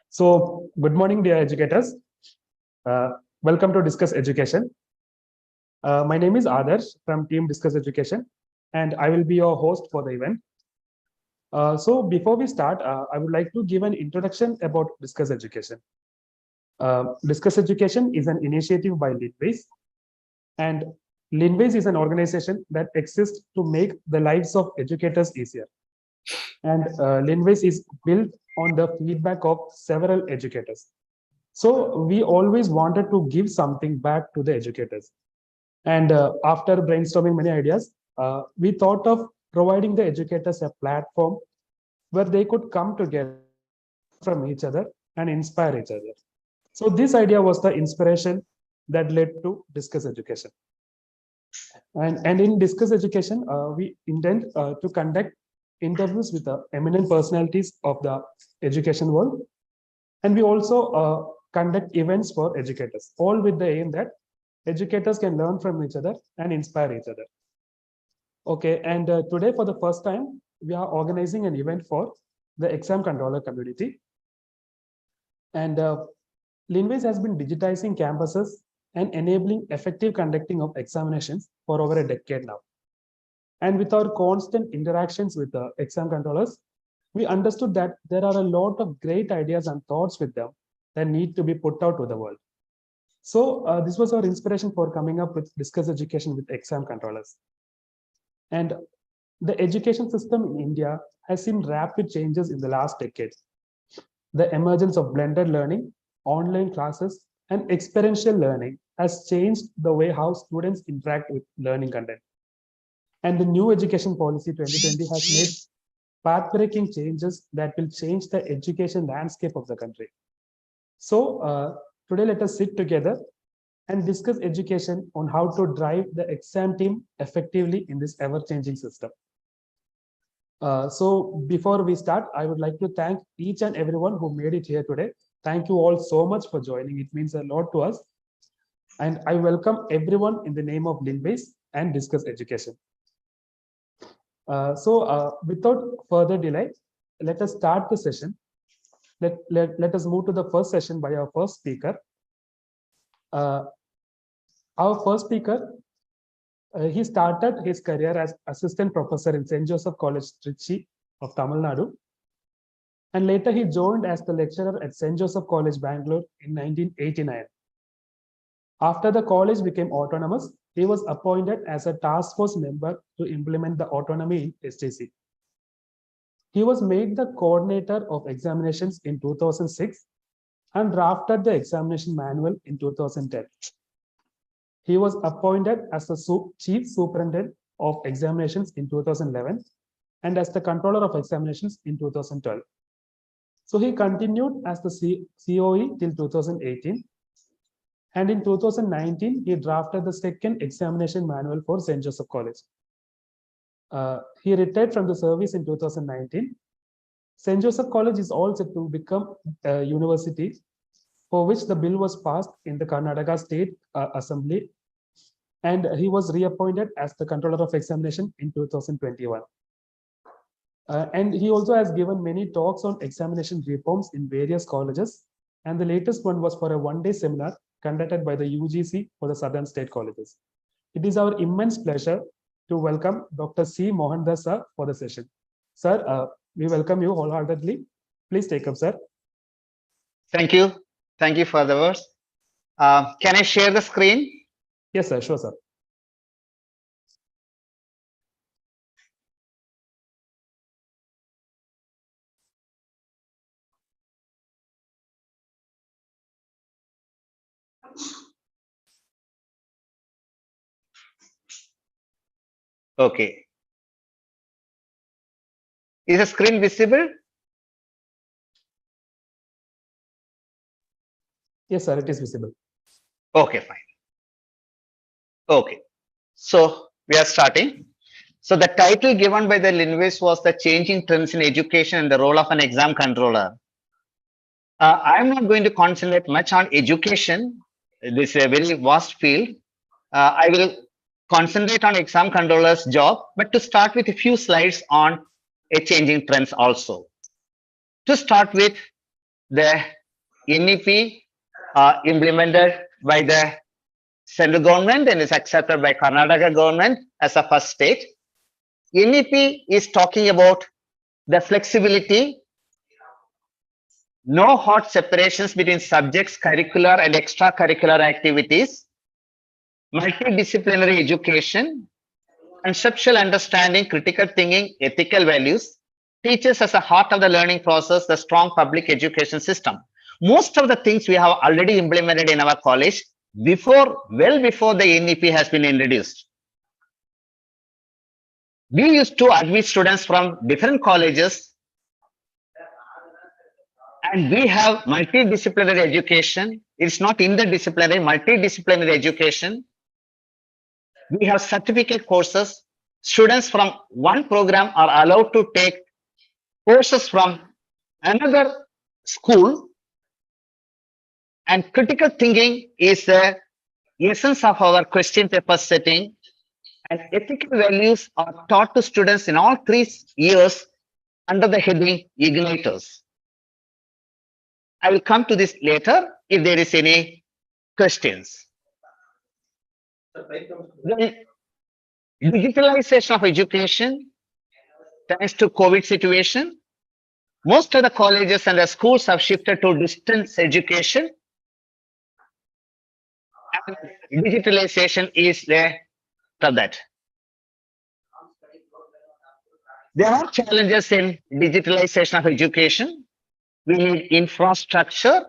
So, good morning, dear educators. Uh, Welcome to Discuss Education. My name is Adarsh from Team Discuss Education, and I will be your host for the event. So, before we start, I would like to give an introduction about Discuss Education. Discuss Education is an initiative by Linways, and Linways is an organization that exists to make the lives of educators easier. And Linways is built on the feedback of several educators. So we always wanted to give something back to the educators. And after brainstorming many ideas, we thought of providing the educators a platform where they could come together, learn from each other, and inspire each other. So this idea was the inspiration that led to Discuss Education. And in Discuss Education, we intend to conduct interviews with the eminent personalities of the education world. And we also conduct events for educators, all with the aim that educators can learn from each other and inspire each other. Okay, and today for the first time, we are organizing an event for the exam controller community. And Linways has been digitizing campuses and enabling effective conducting of examinations for over a decade now. And with our constant interactions with the exam controllers, we understood that there are a lot of great ideas and thoughts with them that need to be put out to the world. So this was our inspiration for coming up with Discuss Education with exam controllers. And the education system in India has seen rapid changes in the last decade. The emergence of blended learning, online classes, and experiential learning has changed the way how students interact with learning content. And the new education policy 2020 has made path-breaking changes that will change the education landscape of the country. So today, let us sit together and discuss education on how to drive the exam team effectively in this ever-changing system. So before we start, I would like to thank each and everyone who made it here today. Thank you all so much for joining. It means a lot to us. And I welcome everyone in the name of Linways and Discuss Education. Without further delay, let us start the session. Let us move to the first session by our first speaker. Our first speaker, he started his career as assistant professor in St. Joseph College, Trichy of Tamil Nadu. And later he joined as the lecturer at St. Joseph College, Bangalore in 1989. After the college became autonomous, he was appointed as a task force member to implement the autonomy in STC. He was made the coordinator of examinations in 2006 and drafted the examination manual in 2010. He was appointed as the chief superintendent of examinations in 2011 and as the controller of examinations in 2012. So he continued as the COE till 2018. And in 2019, he drafted the second examination manual for St. Joseph College. He retired from the service in 2019. St. Joseph College is also to become a university, for which the bill was passed in the Karnataka State Assembly. And he was reappointed as the controller of examination in 2021. And he also has given many talks on examination reforms in various colleges. And the latest one was for a one-day seminar conducted by the UGC for the Southern State Colleges. It is our immense pleasure to welcome Dr. C. Mohandas sir for the session. Sir, we welcome you wholeheartedly. Please take up, sir. Thank you. Thank you for the words. Can I share the screen? Yes, sir. Sure, sir. Okay. Is the screen visible? Yes, sir. It is visible. Okay, fine. Okay. So we are starting. So the title given by the Linways was The Changing Trends in Education and the Role of an Exam Controller. I'm not going to concentrate much on education. This is a very vast field. I will concentrate on exam controller's job, but to start with a few slides on a changing trends also. To start with, the NEP implemented by the central government and is accepted by Karnataka government as a first state. NEP is talking about the flexibility, no hard separations between subjects, curricular and extracurricular activities, multidisciplinary education, conceptual understanding, critical thinking, ethical values, teaches as a heart of the learning process, the strong public education system. Most of the things we have already implemented in our college well before the NEP has been introduced. We used to admit students from different colleges, and we have multidisciplinary education. It's not interdisciplinary, multidisciplinary education. We have certificate courses. Students from one program are allowed to take courses from another school. And critical thinking is the essence of our question paper setting. And ethical values are taught to students in all 3 years under the heading Igniters. I will come to this later if there is any questions. The digitalization of education, thanks to COVID situation, most of the colleges and the schools have shifted to distance education. And digitalization is there for that. There are challenges in digitalization of education. We need infrastructure.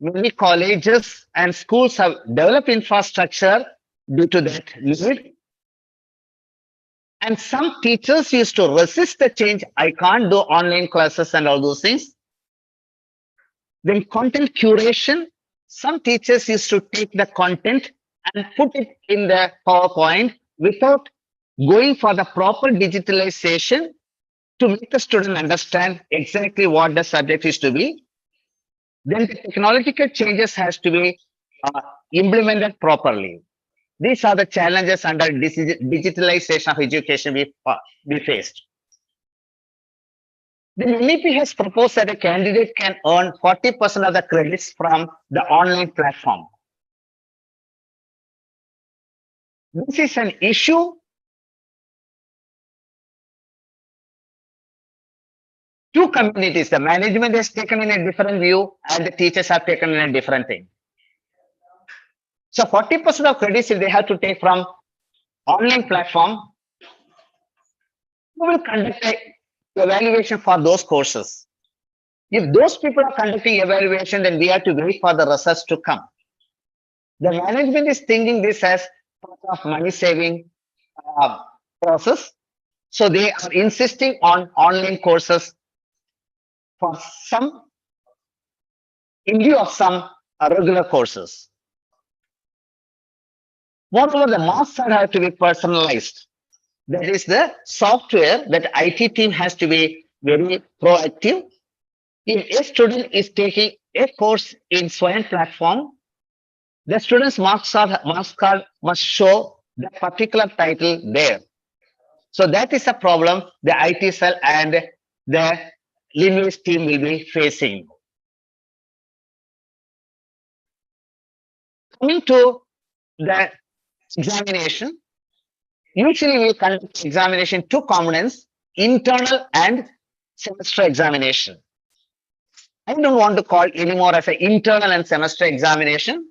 Many colleges and schools have developed infrastructure due to that need. And some teachers used to resist the change. I can't do online classes and all those things. Then content curation. Some teachers used to take the content and put it in the PowerPoint without going for the proper digitalization to make the student understand exactly what the subject is to be. Then the technological changes has to be implemented properly. These are the challenges under digitalization of education we faced. The NEP has proposed that a candidate can earn 40% of the credits from the online platform. This is an issue. Two communities, the management has taken in a different view and the teachers have taken in a different thing. So 40% of credits if they have to take from online platform, who will conduct an evaluation for those courses? If those people are conducting evaluation, then we have to wait for the results to come. The management is thinking this as part of money saving process. So they are insisting on online courses for some, in lieu of some regular courses. Moreover, the marks have to be personalized. That is the software that IT team has to be very proactive. If a student is taking a course in Swayam platform, the student's marks card must show the particular title there. So that is a problem the IT cell and the Linux team will be facing. Coming to the examination, usually we conduct examination 2 components, internal and semester examination. I don't want to call anymore as an internal and semester examination.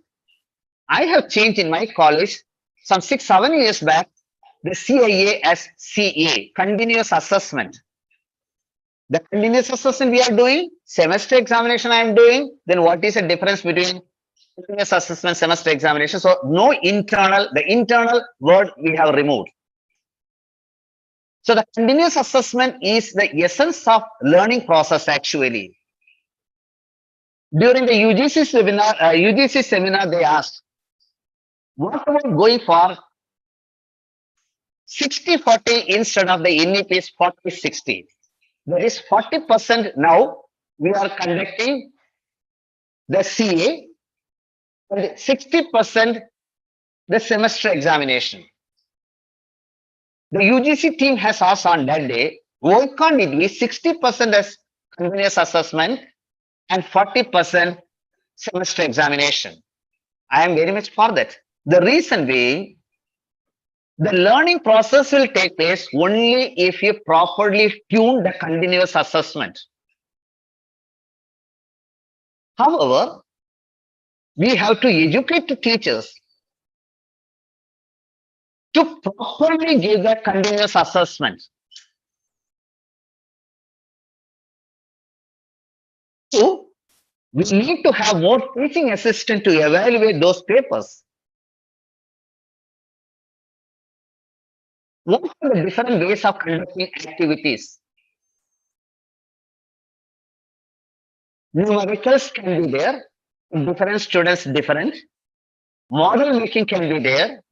I have changed in my college some 6-7 years back the CIA as CA, continuous assessment. The continuous assessment we are doing, semester examination I am doing, then what is the difference between continuous assessment, semester examination? So no internal, the internal word we have removed. So the continuous assessment is the essence of learning process actually. During the UGC seminar, they asked, what about going for 60-40 instead of the NEP's 40-60? There is 40% now we are conducting the CA and 60% the semester examination. The UGC team has asked on that day, why can't it be 60% as continuous assessment and 40% semester examination. I am very much for that. The reason being, the learning process will take place only if you properly tune the continuous assessment. However, we have to educate the teachers to properly give that continuous assessment. So, we need to have more teaching assistant to evaluate those papers. What are the different ways of conducting activities? Numericals can be there, different students different. Model making can be there.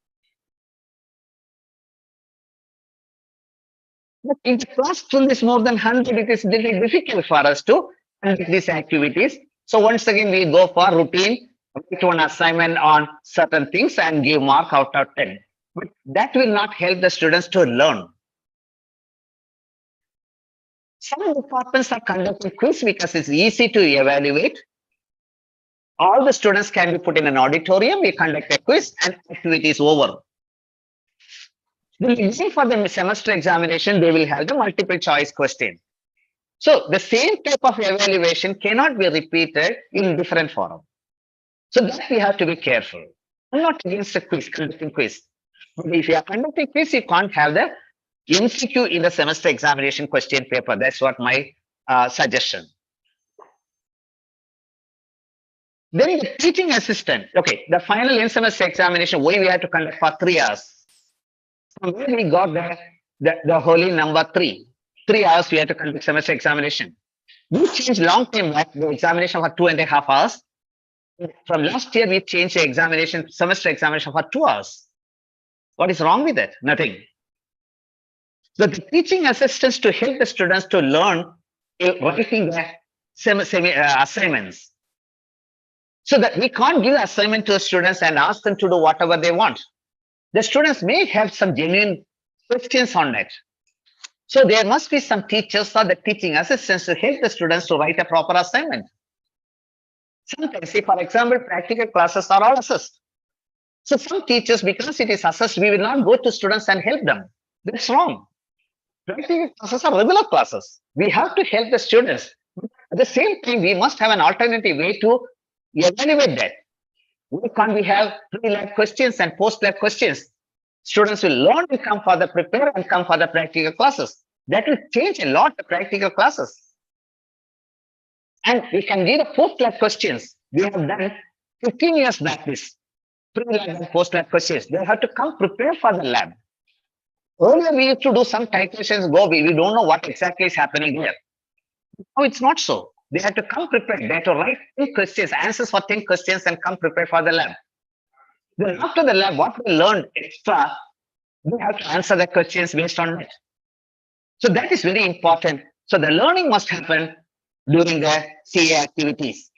But in the classroom is more than 100, it is really difficult for us to conduct these activities. So once again, we go for routine, write one assignment on certain things and give mark out of 10. But that will not help the students to learn. Some departments are conducting quiz because it's easy to evaluate. All the students can be put in an auditorium, we conduct a quiz and activity is over. The reason for the semester examination, they will have the multiple choice question. So the same type of evaluation cannot be repeated in different forum. So that we have to be careful. I'm not against the quiz, conducting quiz. But if you are conducting quiz, you can't have the MCQ in the semester examination question paper. That's what my suggestion. Then the teaching assistant. Okay, the final in-semester examination, why we have to conduct for 3 hours. From where we got the holy number 3. 3 hours we have to conduct semester examination. We changed long time back the examination for 2.5 hours. From last year, we changed the examination, semester examination for 2 hours. What is wrong with that? Nothing. So the teaching assistants to help the students to learn writing the assignments. So that we can't give assignment to the students and ask them to do whatever they want. The students may have some genuine questions on that. So there must be some teachers or the teaching assistants to help the students to write a proper assignment. Sometimes, say for example, practical classes are all assessed. So some teachers, because it is assessed, we will not go to students and help them. That's wrong. Practical classes are regular classes. We have to help the students. At the same time, we must have an alternative way to evaluate that. Why can't we have pre-lab questions and post-lab questions? Students will learn and come for the prepare and come for the practical classes. That will change a lot the practical classes. And we can give the post-lab questions. We have done 15 years back this pre-lab and post-lab questions. They have to come prepare for the lab. Earlier, we used to do some calculations, we don't know what exactly is happening here. Now it's not so. They have to come prepared. They have to write 10 questions, answers for 10 questions and come prepared for the lab. Then after the lab, what we learned extra, we have to answer the questions based on it. So that is very important. So the learning must happen during the CA activities.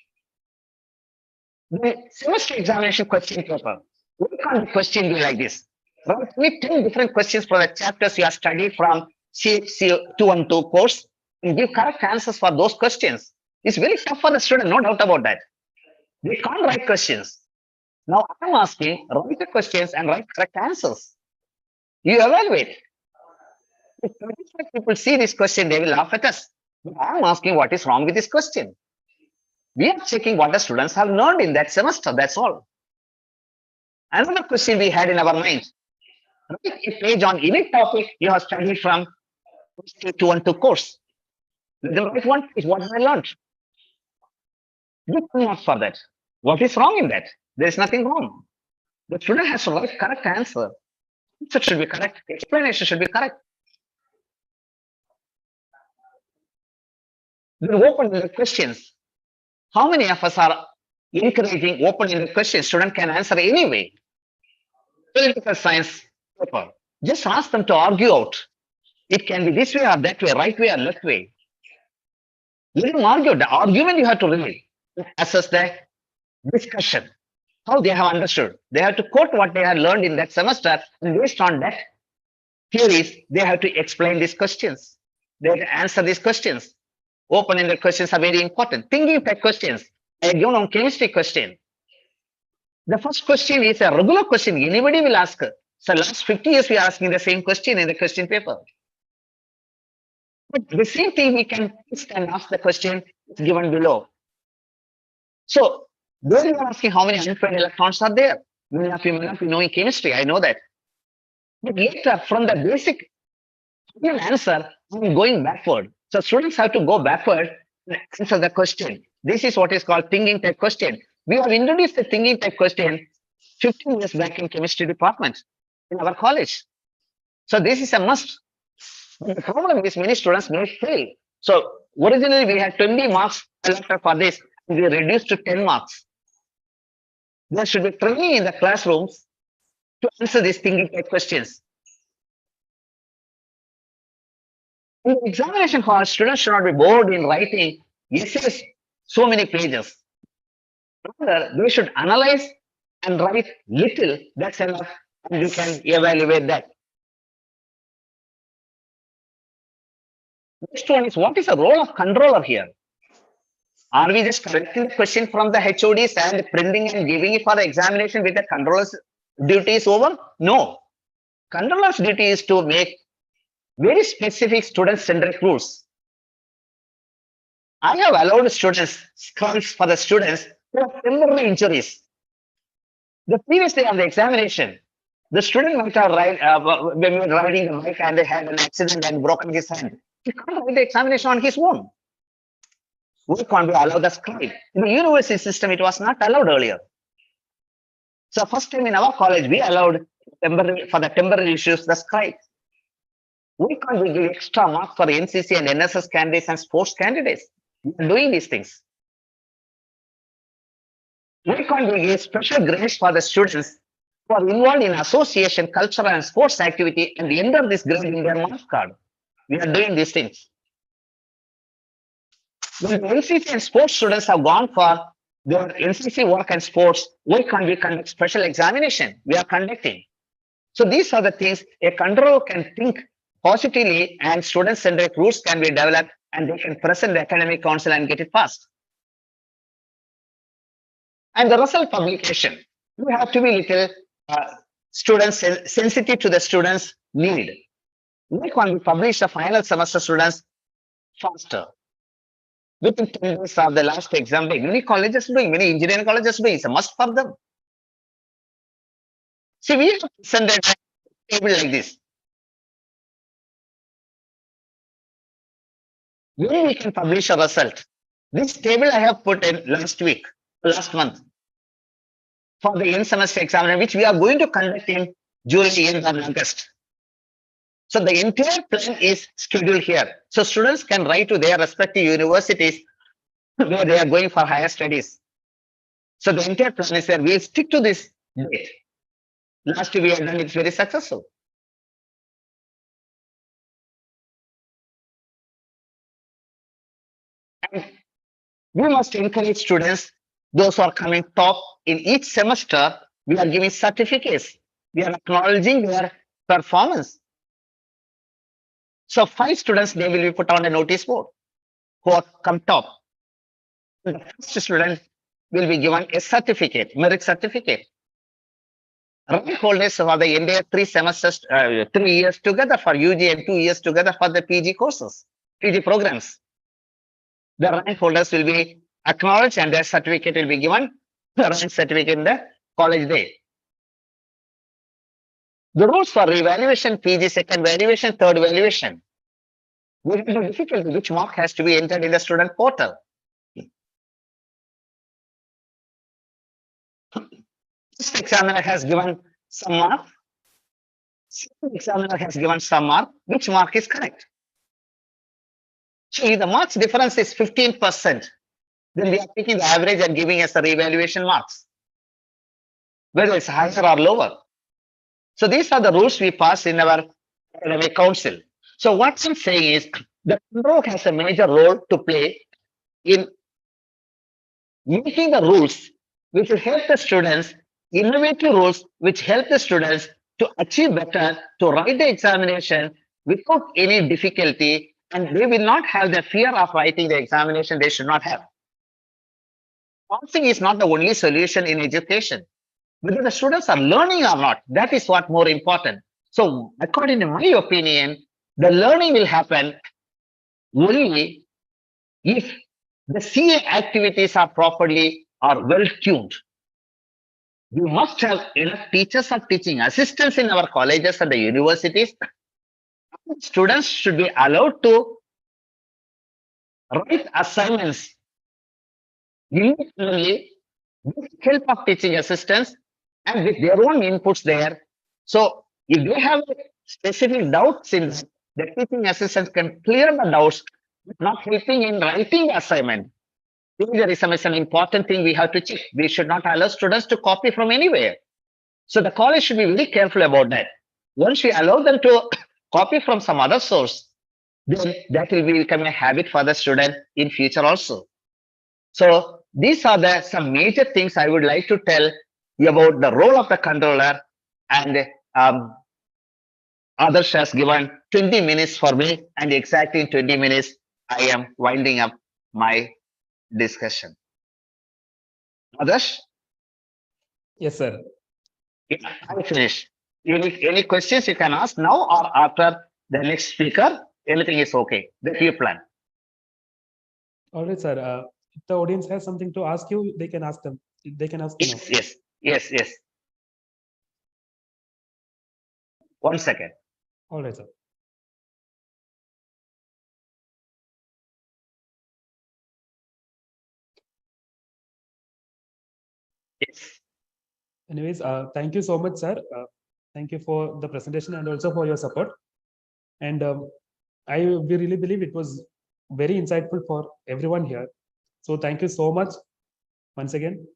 The semester examination question paper. What kind of question be like this? Write me 10 different questions for the chapters you have studied from CHC 212 course and give correct answers for those questions. It's very tough for the student, no doubt about that. They can't write questions. Now I'm asking, write the questions and write correct answers. You evaluate. If people see this question, they will laugh at us. But I'm asking what is wrong with this question. We are checking what the students have learned in that semester, that's all. Another question we had in our mind. Write a page on any topic you have studied from 212 course. Then write one is what I learned. You cannot for that. What is wrong in that? There is nothing wrong. The student has to write correct answer. Answer should be correct. Explanation should be correct. Then open-ended questions. How many of us are encouraging open-ended questions? Student can answer anyway. Political science paper. Just ask them to argue out. It can be this way or that way, right way or left way. Let them argue. The argument you have to read. Assess the discussion. How they have understood. They have to quote what they have learned in that semester, and based on that theories, they have to explain these questions. They have to answer these questions. open-ended questions are very important. Thinking type questions. I have given on chemistry question. The first question is a regular question. Anybody will ask. So last 50 years, we are asking the same question in the question paper. But the same thing we can ask the question given below. So there you are asking how many unpaired electrons are there. Many of you may not be knowing chemistry, I know that. But later, from the basic answer, I'm going backward. So students have to go backward and answer the question. This is what is called thinking type question. We have introduced the thinking type question 15 years back in chemistry department in our college. So this is a must. The problem is many students may fail. So originally we had 20 marks allotted for this. We reduced to 10 marks. There should be training in the classrooms to answer these thinking type questions. In the examination hall, students should not be bored in writing essays so many pages. Rather, they should analyze and write little. That's enough, and you can evaluate that. Next one is, what is the role of controller here? Are we just collecting the question from the HODs and printing and giving it for the examination with the controller's duty is over? No. Controller's duty is to make very specific student-centric rules. I have allowed students, scrums for the students who have temporary injuries. The previous day of the examination, the student might have been riding the bike and they had an accident and broken his hand. He can't write the examination on his own. We can't allow the scribe. In the university system, it was not allowed earlier. So first time in our college, we allowed for the temporary issues the scribe. We can't give extra marks for NCC and NSS candidates and sports candidates. We are doing these things. We can't give special grades for the students who are involved in association, cultural and sports activity and enter this grade in their marks card. We are doing these things. When the NCC and sports students have gone for their NCC work and sports, why can't we conduct special examination? We are conducting. So these are the things a controller can think positively and student-centric rules can be developed and they can present the academic council and get it passed. And the result publication, we have to be little sensitive to the students' need. We can publish the final semester students faster. Within 10 days of the last exam day, many colleges doing, many engineering colleges doing, it's a must for them. See, we have to send a table like this. When we can publish a result? This table I have put in last month, for the end semester exam, which we are going to conduct in July and August. So the entire plan is scheduled here. So students can write to their respective universities where they are going for higher studies. So the entire plan is there. We'll stick to this date. Last year we have done it very successful. And we must encourage students, those who are coming top in each semester, we are giving certificates. We are acknowledging their performance. So 5 students, they will be put on a notice board who have come top. The first student will be given a certificate, merit certificate. Rank holders for the entire 3 semesters, 3 years together for UG and 2 years together for the PG courses, PG programs. The rank holders will be acknowledged and their certificate will be given, the rank certificate in the college day. The rules for revaluation, PG second valuation, third valuation. Will be difficult, which mark has to be entered in the student portal. First examiner has given some mark. Second examiner has given some mark. Which mark is correct? So if the marks difference is 15%, then we are taking the average and giving us the revaluation marks, whether it's higher or lower. So these are the rules we pass in our academic council. So what I'm saying is the control has a major role to play in making the rules which will help the students, innovative rules which help the students to achieve better, to write the examination without any difficulty and they will not have the fear of writing the examination they should not have. Passing is not the only solution in education. Whether the students are learning or not, that is what more important. So according to my opinion, the learning will happen only if the CA activities are properly or well tuned. We must have enough teachers or teaching assistants in our colleges and the universities. Students should be allowed to write assignments individually with help of teaching assistants and with their own inputs there. So if they have specific doubts in the teaching assistants can clear the doubts, not helping in writing assignment. Plagiarism is an important thing we have to check. We should not allow students to copy from anywhere. So the college should be very careful about that. Once we allow them to copy from some other source, then that will become a habit for the student in future also. So these are the some major things I would like to tell you about the role of the controller, and Adarsh has given 20 minutes for me, and exactly in 20 minutes, I am winding up my discussion. Adarsh? Yes, sir. Yeah, I finished. Any questions you can ask now or after the next speaker? Anything is okay. That you plan. All right, sir. If the audience has something to ask you, they can ask them. They can ask you now. Yes. 1 second. All right, sir. Yes. Anyways, thank you so much, sir. Thank you for the presentation and also for your support. And we really believe it was very insightful for everyone here. So thank you so much once again.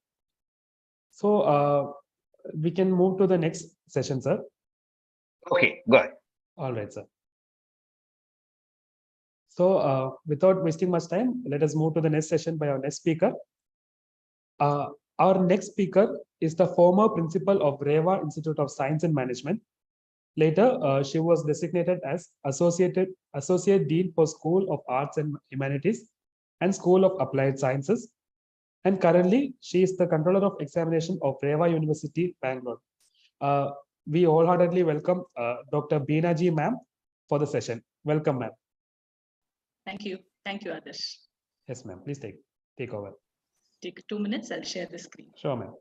So we can move to the next session, sir. Okay, go ahead. All right, sir. So without wasting much time, let us move to the next session by our next speaker. Our next speaker is the former principal of Reva Institute of Science and Management. Later, she was designated as Associate Dean for School of Arts and Humanities and School of Applied Sciences. And currently, she is the Controller of Examination of Reva University, Bangalore. We wholeheartedly welcome Dr. Beena Ji, ma'am, for the session. Welcome, ma'am. Thank you, Adarsh. Yes, ma'am. Please take over. Take 2 minutes. I'll share the screen. Sure, ma'am.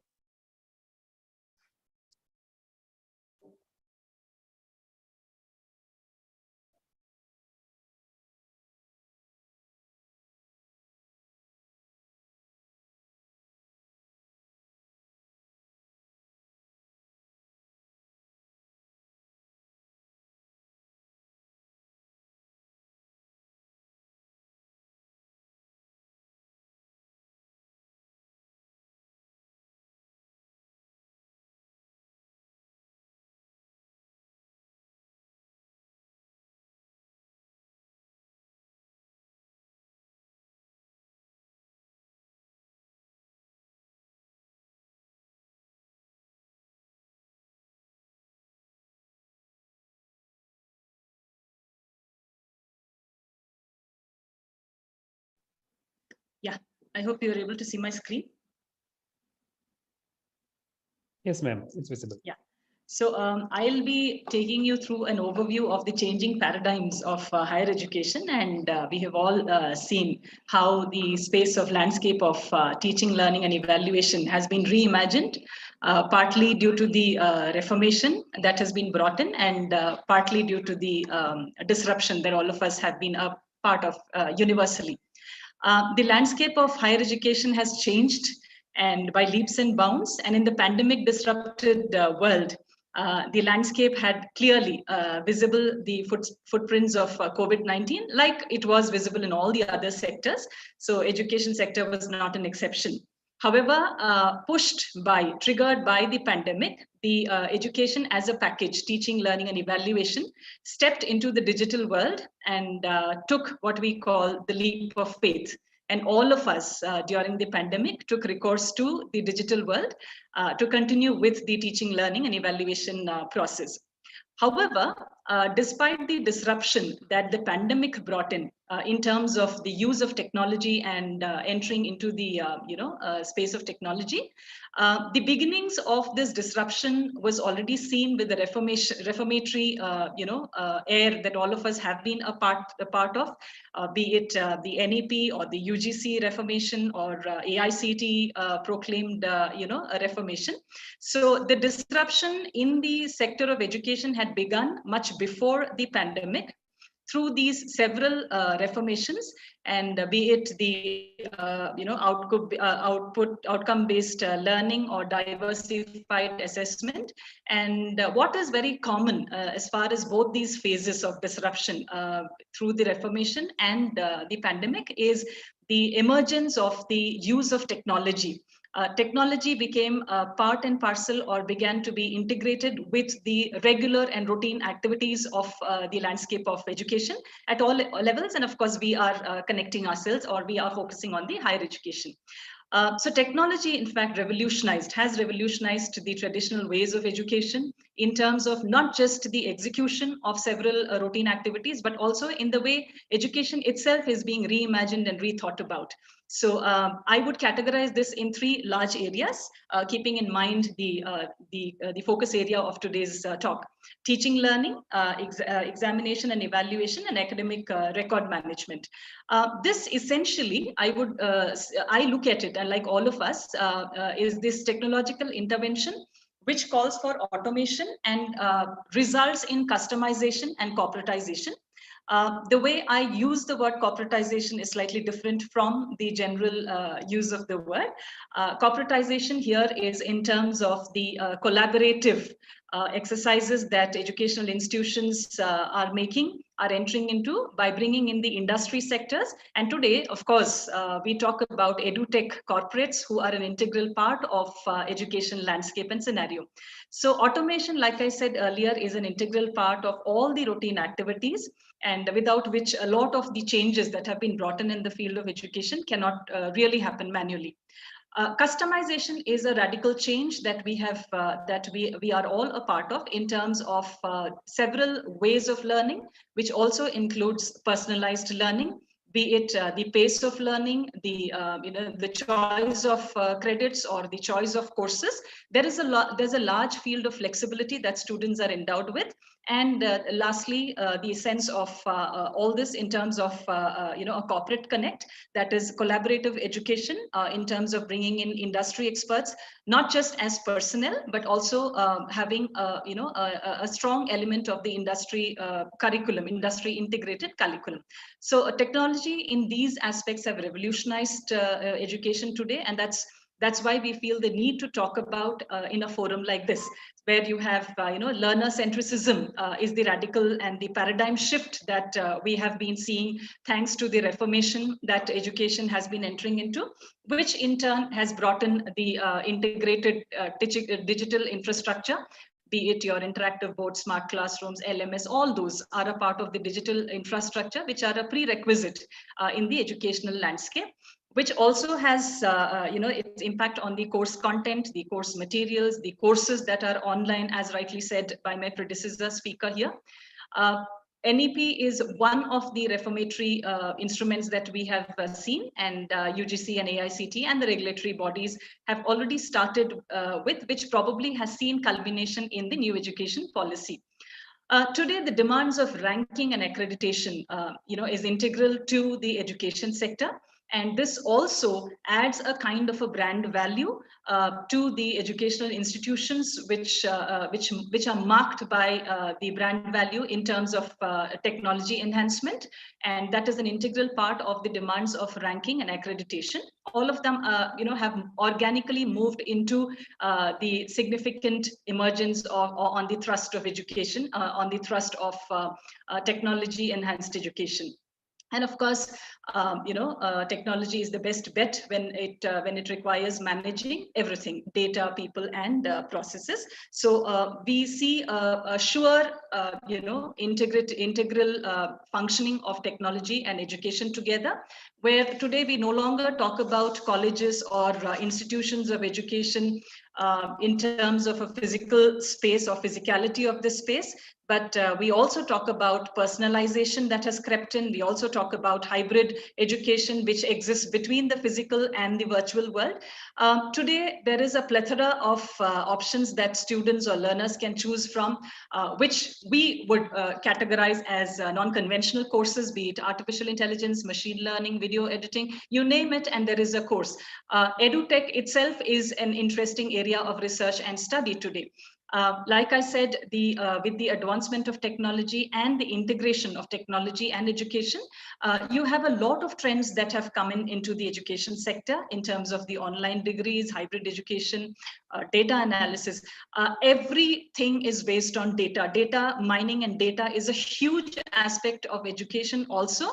Yeah, I hope you're able to see my screen. Yes, ma'am. It's visible. Yeah. So I'll be taking you through an overview of the changing paradigms of higher education, and we have all seen how the space of landscape of teaching, learning, and evaluation has been reimagined, partly due to the reformation that has been brought in, and partly due to the disruption that all of us have been a part of universally. The landscape of higher education has changed, and by leaps and bounds, and in the pandemic disrupted world, the landscape had clearly visible the footprints of COVID-19, like it was visible in all the other sectors. So education sector was not an exception. However, triggered by the pandemic, the education as a package, teaching, learning, and evaluation, stepped into the digital world and took what we call the leap of faith. And all of us during the pandemic took recourse to the digital world to continue with the teaching, learning, and evaluation process. However, despite the disruption that the pandemic brought in terms of the use of technology and entering into the space of technology, the beginnings of this disruption was already seen with the reformatory air that all of us have been a part of, be it the NEP or the UGC reformation or AICT proclaimed a reformation. So the disruption in the sector of education had begun much before the pandemic through these several reformations, and be it the outcome-based learning or diversified assessment. And what is very common as far as both these phases of disruption through the reformation and the pandemic is the emergence of the use of technology. Technology became part and parcel or began to be integrated with the regular and routine activities of the landscape of education at all levels. And of course, we are connecting ourselves, or we are focusing on the higher education. So technology, in fact, has revolutionized the traditional ways of education in terms of not just the execution of several routine activities, but also in the way education itself is being reimagined and rethought about. So I would categorize this in three large areas, keeping in mind the focus area of today's talk: teaching, learning, examination and evaluation, and academic record management. This essentially, I look at it, and like all of us, is this technological intervention which calls for automation and results in customization and corporatization. The way I use the word corporatization is slightly different from the general use of the word. Corporatization here is in terms of the collaborative exercises that educational institutions are entering into by bringing in the industry sectors. And today, of course, we talk about edutech corporates who are an integral part of education landscape and scenario. So automation, like I said earlier, is an integral part of all the routine activities, and without which a lot of the changes that have been brought in the field of education cannot really happen manually. Customization is a radical change that we have, that we are all a part of in terms of several ways of learning, which also includes personalized learning, be it the pace of learning, the choice of credits or the choice of courses. There's a large field of flexibility that students are endowed with. And lastly, the sense of all this in terms of a corporate connect, that is collaborative education in terms of bringing in industry experts, not just as personnel, but also having a strong element of the industry curriculum, industry integrated curriculum. So technology in these aspects have revolutionized education today, and that's why we feel the need to talk about in a forum like this, where you have learner centricism is the radical and the paradigm shift that we have been seeing thanks to the reformation that education has been entering into, which in turn has brought in the integrated digital infrastructure, be it your interactive boards, smart classrooms, LMS, all those are a part of the digital infrastructure, which are a prerequisite in the educational landscape, which also has its impact on the course content, the course materials, the courses that are online, as rightly said by my predecessor speaker here. NEP is one of the reformatory instruments that we have seen, and UGC and AICT and the regulatory bodies have already started with, which probably has seen culmination in the new education policy. Today, the demands of ranking and accreditation, is integral to the education sector. And this also adds a kind of a brand value to the educational institutions, which are marked by the brand value in terms of technology enhancement. And that is an integral part of the demands of ranking and accreditation. All of them, have organically moved into the significant emergence of, or on the thrust of education, on the thrust of technology enhanced education. And of course, technology is the best bet when it requires managing everything: data, people, and processes. So we see a sure, integral functioning of technology and education together, where today we no longer talk about colleges or institutions of education in terms of a physical space or physicality of the space, but we also talk about personalization that has crept in. We also talk about hybrid education, which exists between the physical and the virtual world. Today, there is a plethora of options that students or learners can choose from, which we would categorize as non-conventional courses, be it artificial intelligence, machine learning, video editing, you name it, and there is a course. EduTech itself is an interesting area of research and study today. Like I said, with the advancement of technology and the integration of technology and education, you have a lot of trends that have come into the education sector in terms of the online degrees, hybrid education, data analysis. Everything is based on data. Data mining and data is a huge aspect of education also.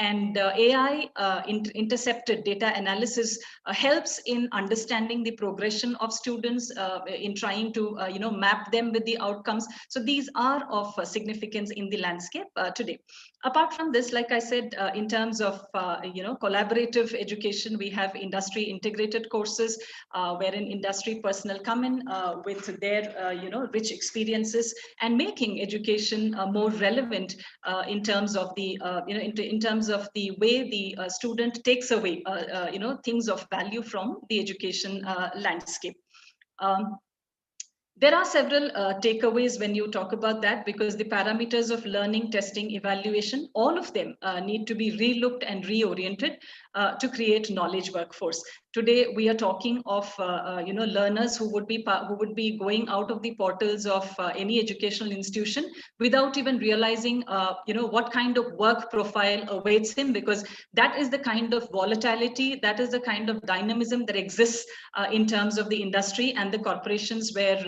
And AI intercepted data analysis helps in understanding the progression of students, in trying to map them with the outcomes. So these are of significance in the landscape today. Apart from this, like I said, in terms of collaborative education, we have industry integrated courses wherein industry personnel come in with their rich experiences and making education more relevant in terms of the in terms of the way the student takes away things of value from the education landscape. There are several takeaways when you talk about that, because the parameters of learning, testing, evaluation, all of them need to be relooked and reoriented to create knowledge workforce. Today, we are talking of learners who would be going out of the portals of any educational institution without even realizing what kind of work profile awaits him, because that is the kind of volatility, that is the kind of dynamism that exists in terms of the industry and the corporations, where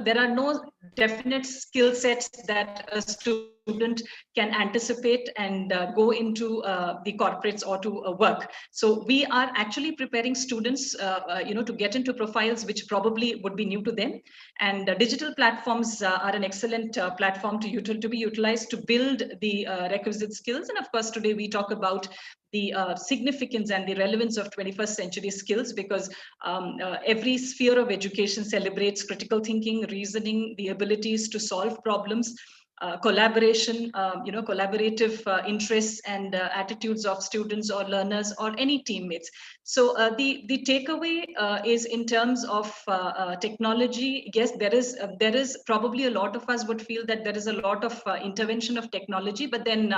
there are no definite skill sets that a student can anticipate and go into the corporates or to work. So we are actually preparing students to get into profiles which probably would be new to them, and digital platforms are an excellent platform to be utilized to build the requisite skills. And of course, today we talk about the significance and the relevance of 21st century skills, because every sphere of education celebrates critical thinking, reasoning, the abilities to solve problems, collaboration, collaborative interests and attitudes of students or learners or any teammates. So the takeaway is in terms of technology. Yes, there is probably a lot of us would feel that there is a lot of intervention of technology, but then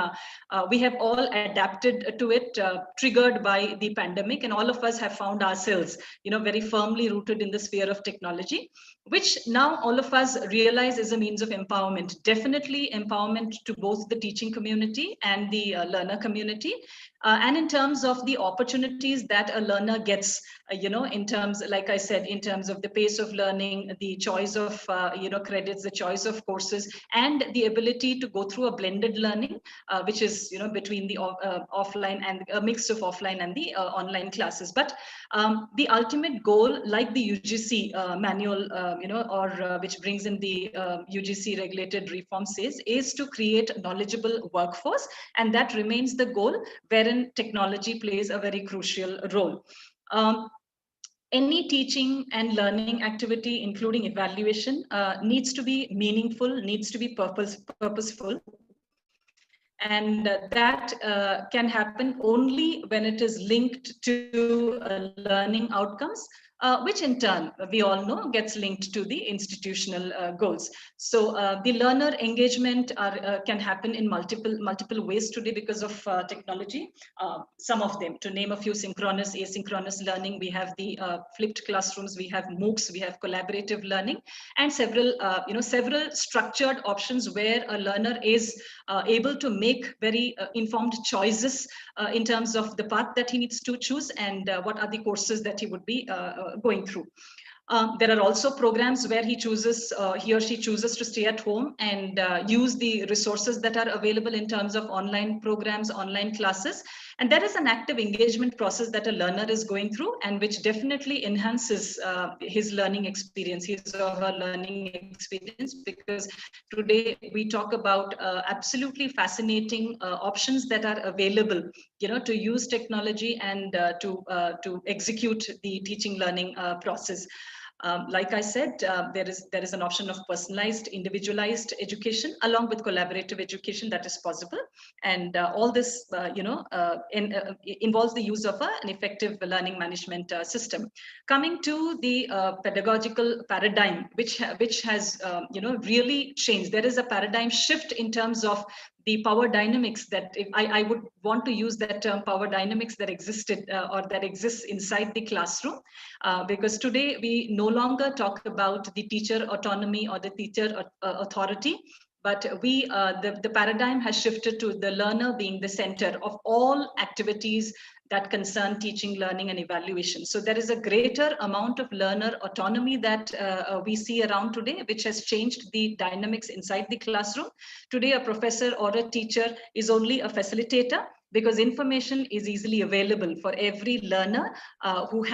we have all adapted to it, triggered by the pandemic, and all of us have found ourselves, very firmly rooted in the sphere of technology, which now all of us realize is a means of empowerment. Definitely empowerment to both the teaching community and the learner community. And in terms of the opportunities that a learner gets, in terms, like I said, in terms of the pace of learning, the choice of, credits, the choice of courses, and the ability to go through a blended learning, which is, between the offline and a mix of offline and the online classes. But the ultimate goal, like the UGC manual, which brings in the UGC regulated reform says, is to create a knowledgeable workforce. And that remains the goal, wherein technology plays a very crucial role. Any teaching and learning activity, including evaluation, needs to be meaningful, needs to be purposeful. And that can happen only when it is linked to learning outcomes, which in turn, we all know, gets linked to the institutional goals. So the learner engagement can happen in multiple ways today because of technology. Some of them, to name a few: synchronous, asynchronous learning. We have the flipped classrooms, we have MOOCs, we have collaborative learning, and several structured options where a learner is able to make very informed choices in terms of the path that he needs to choose and what are the courses that he would be going through. There are also programs where he or she chooses to stay at home and use the resources that are available in terms of online programs, online classes. And there is an active engagement process that a learner is going through, and which definitely enhances his learning experience, his or her learning experience, because today we talk about absolutely fascinating options that are available, to use technology and to execute the teaching learning process. Like I said, there is an option of personalized, individualized education along with collaborative education that is possible, and all this, involves the use of an effective learning management system. Coming to the pedagogical paradigm, which has really changed. There is a paradigm shift in terms of the power dynamics that I would want to use that term, power dynamics, that existed or that exists inside the classroom, because today we no longer talk about the teacher autonomy or the teacher authority, but the paradigm has shifted to the learner being the center of all activities that concern teaching, learning, and evaluation. So there is a greater amount of learner autonomy that we see around today, which has changed the dynamics inside the classroom. Today, a professor or a teacher is only a facilitator, because information is easily available for every learner who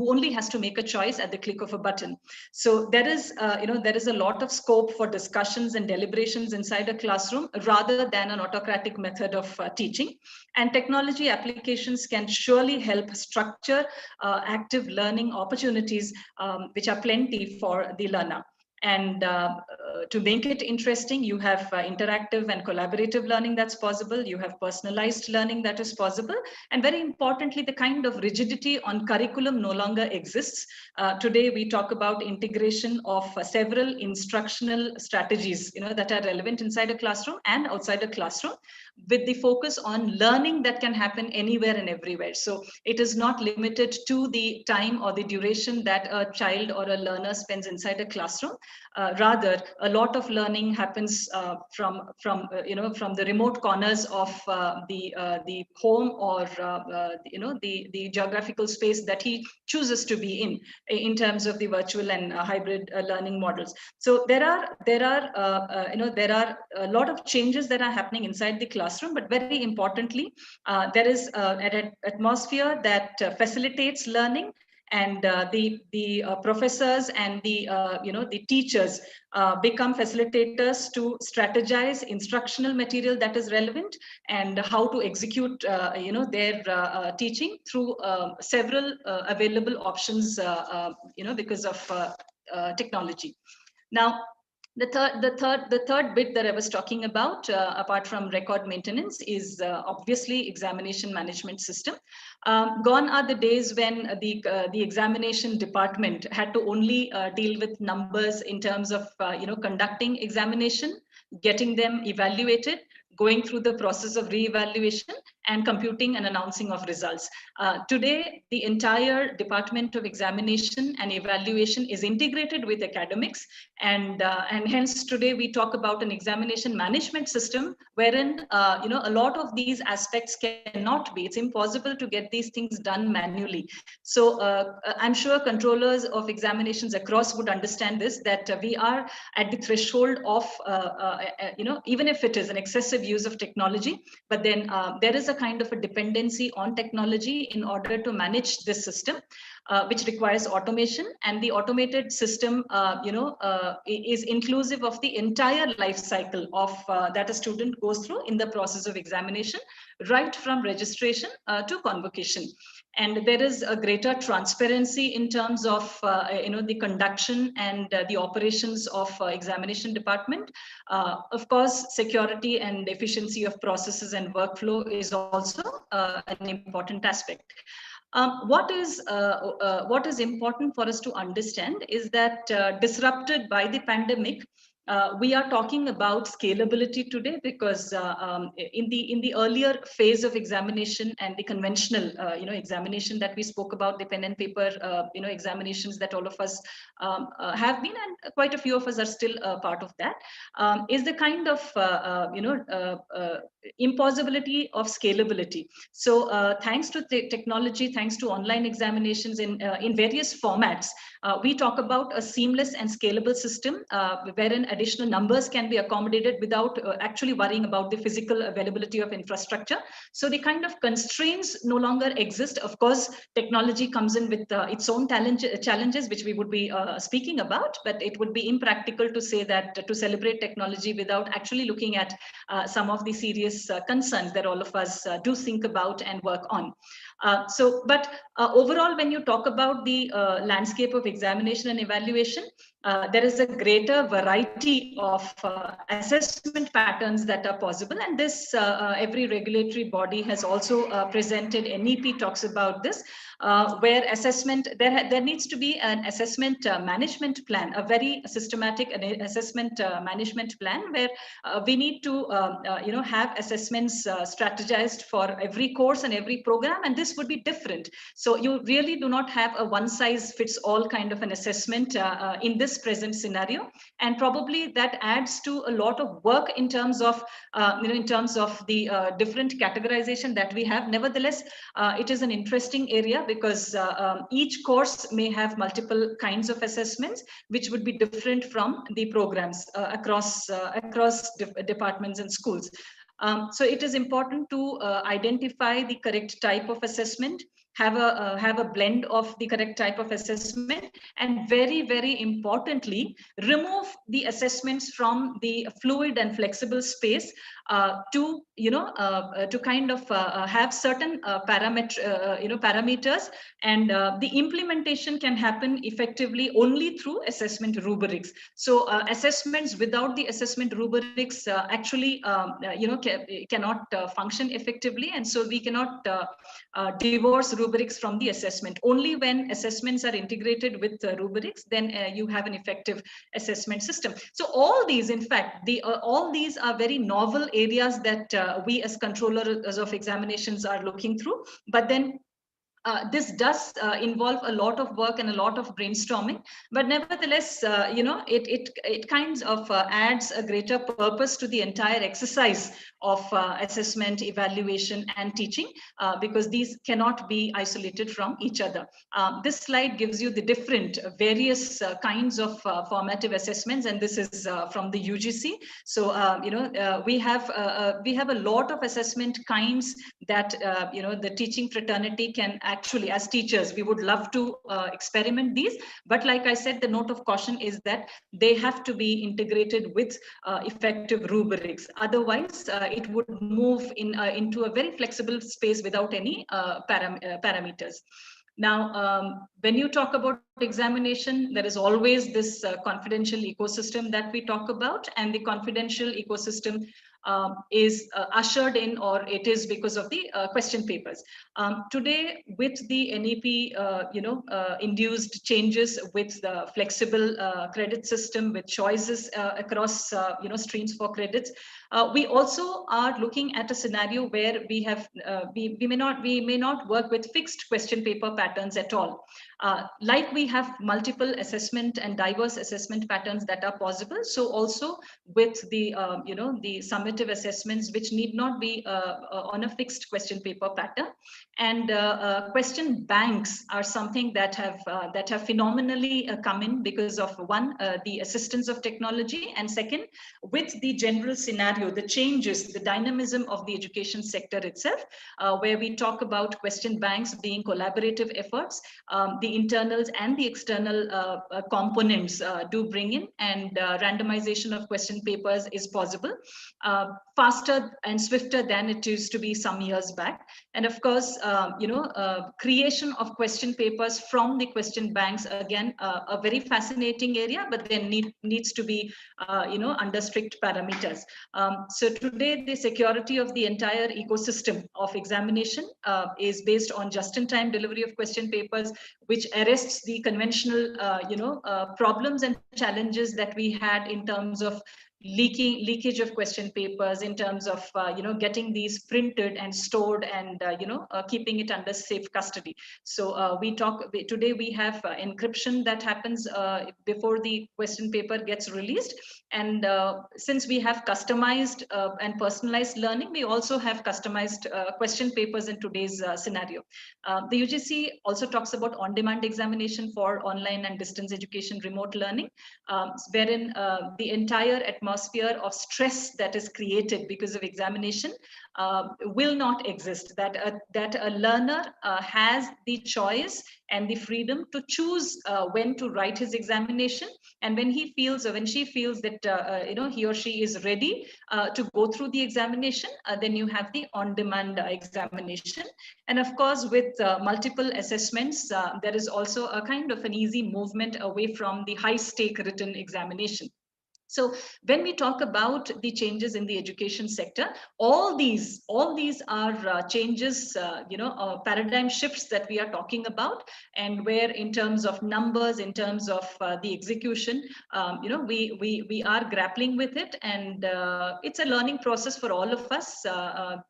only has to make a choice at the click of a button. So there is a lot of scope for discussions and deliberations inside a classroom rather than an autocratic method of teaching. And technology applications can surely help structure active learning opportunities, which are plenty for the learner. And to make it interesting, you have interactive and collaborative learning that's possible. You have personalized learning that is possible. And very importantly, the kind of rigidity on curriculum no longer exists. Today, we talk about integration of several instructional strategies, that are relevant inside a classroom and outside a classroom, with the focus on learning that can happen anywhere and everywhere. So it is not limited to the time or the duration that a child or a learner spends inside a classroom. Rather, a lot of learning happens from the remote corners of the home, or the geographical space that he chooses to be in terms of the virtual and hybrid learning models. So there are a lot of changes that are happening inside the classroom, but very importantly, there is an atmosphere that facilitates learning, and the professors and the teachers become facilitators to strategize instructional material that is relevant, and how to execute their teaching through several available options, because of technology. Now, the third bit that I was talking about, apart from record maintenance, is obviously examination management system. Gone are the days when the examination department had to only deal with numbers in terms of conducting examination, getting them evaluated, going through the process of re-evaluation, and computing and announcing of results. Today, the entire Department of Examination and Evaluation is integrated with academics, and hence today we talk about an examination management system wherein a lot of these aspects cannot be. It's impossible to get these things done manually. So I'm sure controllers of examinations across would understand this, that we are at the threshold of even if it is an excessive use of technology, but then there is a kind of a dependency on technology in order to manage this system, which requires automation. And the automated system is inclusive of the entire life cycle of that a student goes through in the process of examination, right from registration to convocation. And there is a greater transparency in terms of the conduction and the operations of examination department. Of course, security and efficiency of processes and workflow is also an important aspect. What is important for us to understand is that disrupted by the pandemic, We are talking about scalability today because in the earlier phase of examination and the conventional examination that we spoke about, the pen and paper examinations that all of us have been, and quite a few of us are still part of that, is the kind of impossibility of scalability. So thanks to technology, thanks to online examinations in various formats, we talk about a seamless and scalable system wherein additional numbers can be accommodated without actually worrying about the physical availability of infrastructure. So the kind of constraints no longer exist. Of course, technology comes in with its own challenges, which we would be speaking about, but it would be impractical to say that to celebrate technology without actually looking at some of the serious concerns that all of us do think about and work on. But overall, when you talk about the landscape of examination and evaluation, there is a greater variety of assessment patterns that are possible. And this, every regulatory body has also presented, NEP talks about this, where assessment, there needs to be an assessment management plan, a very systematic assessment management plan, where we need to have assessments strategized for every course and every program, and this would be different. So you really do not have a one size fits all kind of an assessment in this present scenario, and probably that adds to a lot of work in terms of the different categorization that we have. Nevertheless, it is an interesting area because each course may have multiple kinds of assessments which would be different from the programs across departments and schools. So it is important to identify the correct type of assessment, have a blend of the correct type of assessment, and very, very importantly, remove the assessments from the fluid and flexible space to kind of have certain parameters, and the implementation can happen effectively only through assessment rubrics. So assessments without the assessment rubrics actually cannot function effectively, and so we cannot divorce rubrics from the assessment. Only when assessments are integrated with rubrics, then you have an effective assessment system. So all these, in fact, all these are very novel areas that we as controllers of examinations are looking through. But then this does involve a lot of work and a lot of brainstorming, but nevertheless, it kind of adds a greater purpose to the entire exercise of assessment, evaluation, and teaching, because these cannot be isolated from each other. This slide gives you the different various kinds of formative assessments, and this is from the UGC. So we have a lot of assessment kinds that the teaching fraternity can actually, as teachers, we would love to experiment these, but like I said, the note of caution is that they have to be integrated with effective rubrics. Otherwise, it would move into a very flexible space without any parameters. Now, when you talk about examination, there is always this confidential ecosystem that we talk about, and the confidential ecosystem is ushered in, or it is because of the question papers. Today, with the NEP, induced changes with the flexible credit system, with choices across streams for credits, we also are looking at a scenario where we have we may not work with fixed question paper patterns at all. Like we have multiple assessment and diverse assessment patterns that are possible, so also with the the summative assessments, which need not be on a fixed question paper pattern. And question banks are something that have phenomenally come in because of one, the assistance of technology, and second, with the general scenario, the changes, the dynamism of the education sector itself, where we talk about question banks being collaborative efforts. The internals and the external components do bring in, and randomization of question papers is possible faster and swifter than it used to be some years back. And of course, creation of question papers from the question banks, again, a very fascinating area, but then needs to be under strict parameters. So today, the security of the entire ecosystem of examination is based on just-in-time delivery of question papers, which arrests the conventional, problems and challenges that we had in terms of leakage of question papers, in terms of getting these printed and stored and keeping it under safe custody. So today we have encryption that happens before the question paper gets released, and since we have customized and personalized learning, we also have customized question papers in today's scenario. The UGC also talks about on-demand examination for online and distance education, remote learning, wherein the entire atmosphere of stress that is created because of examination will not exist. That a learner has the choice and the freedom to choose when to write his examination, and when he feels or when she feels that he or she is ready to go through the examination, then you have the on-demand examination. And of course, with multiple assessments, there is also a kind of an easy movement away from the high-stake written examination. So when we talk about the changes in the education sector, all these are changes, paradigm shifts that we are talking about, and where in terms of numbers, in terms of the execution, we are grappling with it, and it's a learning process for all of us,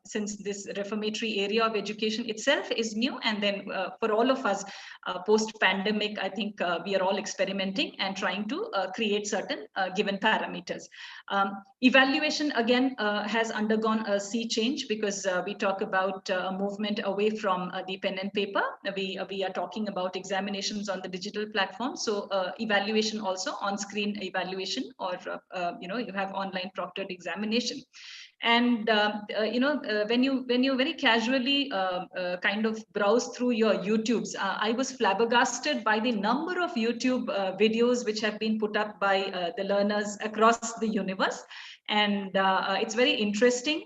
since this reformatory area of education itself is new, and then for all of us post-pandemic, I think we are all experimenting and trying to create certain given parameters. Evaluation again has undergone a sea change, because we talk about a movement away from the pen and paper. We are talking about examinations on the digital platform. So evaluation also on-screen evaluation, or you have online proctored examination. And when you very casually kind of browse through your YouTubes, I was flabbergasted by the number of YouTube videos which have been put up by the learners across the universe, and it's very interesting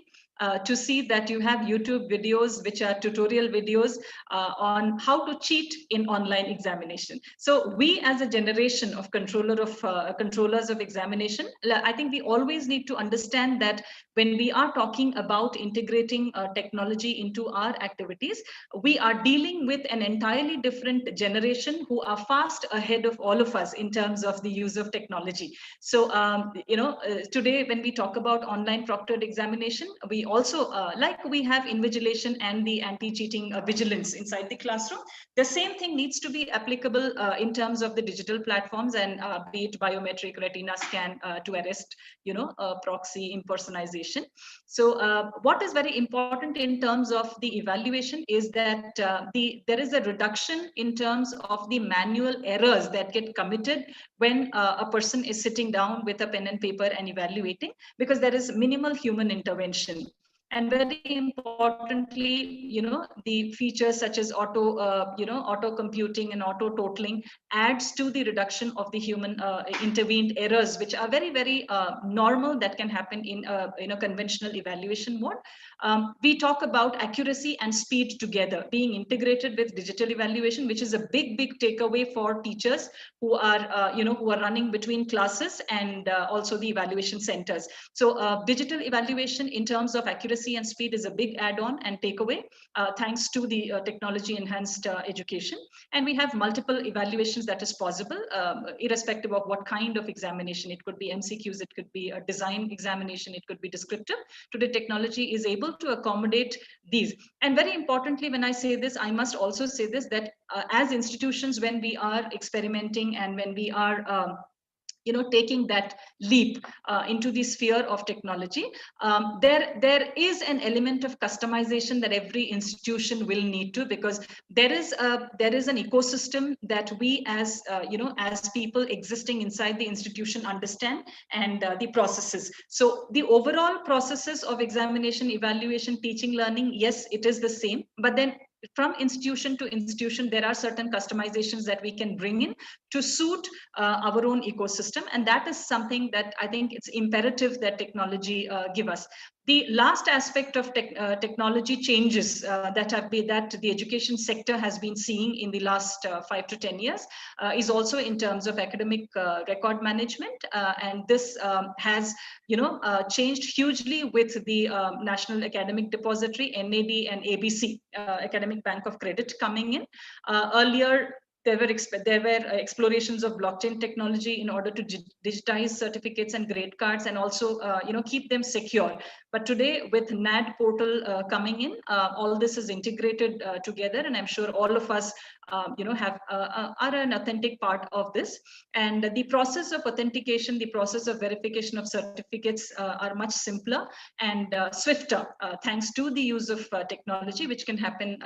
to see that you have YouTube videos which are tutorial videos on how to cheat in online examination. So we, as a generation of controllers of examination, I think we always need to understand that when we are talking about integrating technology into our activities, we are dealing with an entirely different generation who are fast ahead of all of us in terms of the use of technology. So today when we talk about online proctored examination, we also like we have invigilation and the anti-cheating vigilance inside the classroom. The same thing needs to be applicable in terms of the digital platforms, and be it biometric, retina scan to arrest proxy impersonation. So what is very important in terms of the evaluation is that there is a reduction in terms of the manual errors that get committed when a person is sitting down with a pen and paper and evaluating, because there is minimal human intervention. And very importantly, the features such as auto computing and auto totaling adds to the reduction of the human intervened errors, which are very, very normal, that can happen in a conventional evaluation mode. We talk about accuracy and speed together being integrated with digital evaluation, which is a big takeaway for teachers who are running between classes and also the evaluation centers. So digital evaluation in terms of accuracy and speed is a big add-on and takeaway thanks to the technology enhanced education. And we have multiple evaluations that is possible irrespective of what kind of examination. It could be MCQs, it could be a design examination, it could be descriptive. Today technology is able to accommodate these. And very importantly, when I say this, I must also say this, that as institutions, when we are experimenting and when we are taking that leap into the sphere of technology, there is an element of customization that every institution will need to, because there is an ecosystem that we as people existing inside the institution understand, and the processes. So the overall processes of examination, evaluation, teaching, learning, yes, it is the same, but then from institution to institution, there are certain customizations that we can bring in to suit our own ecosystem. And that is something that I think it's imperative that technology give us. The last aspect of technology changes that the education sector has been seeing in the last 5 to 10 years is also in terms of academic record management. And this has changed hugely with the National Academic Depository, NAD and ABC, Academic Bank of Credit, coming in. Earlier, there were explorations of blockchain technology in order to digitize certificates and grade cards, and also keep them secure. But today, with NAD portal coming in, all this is integrated together, and I'm sure all of us are an authentic part of this. And the process of authentication, the process of verification of certificates are much simpler and swifter thanks to the use of technology, which can happen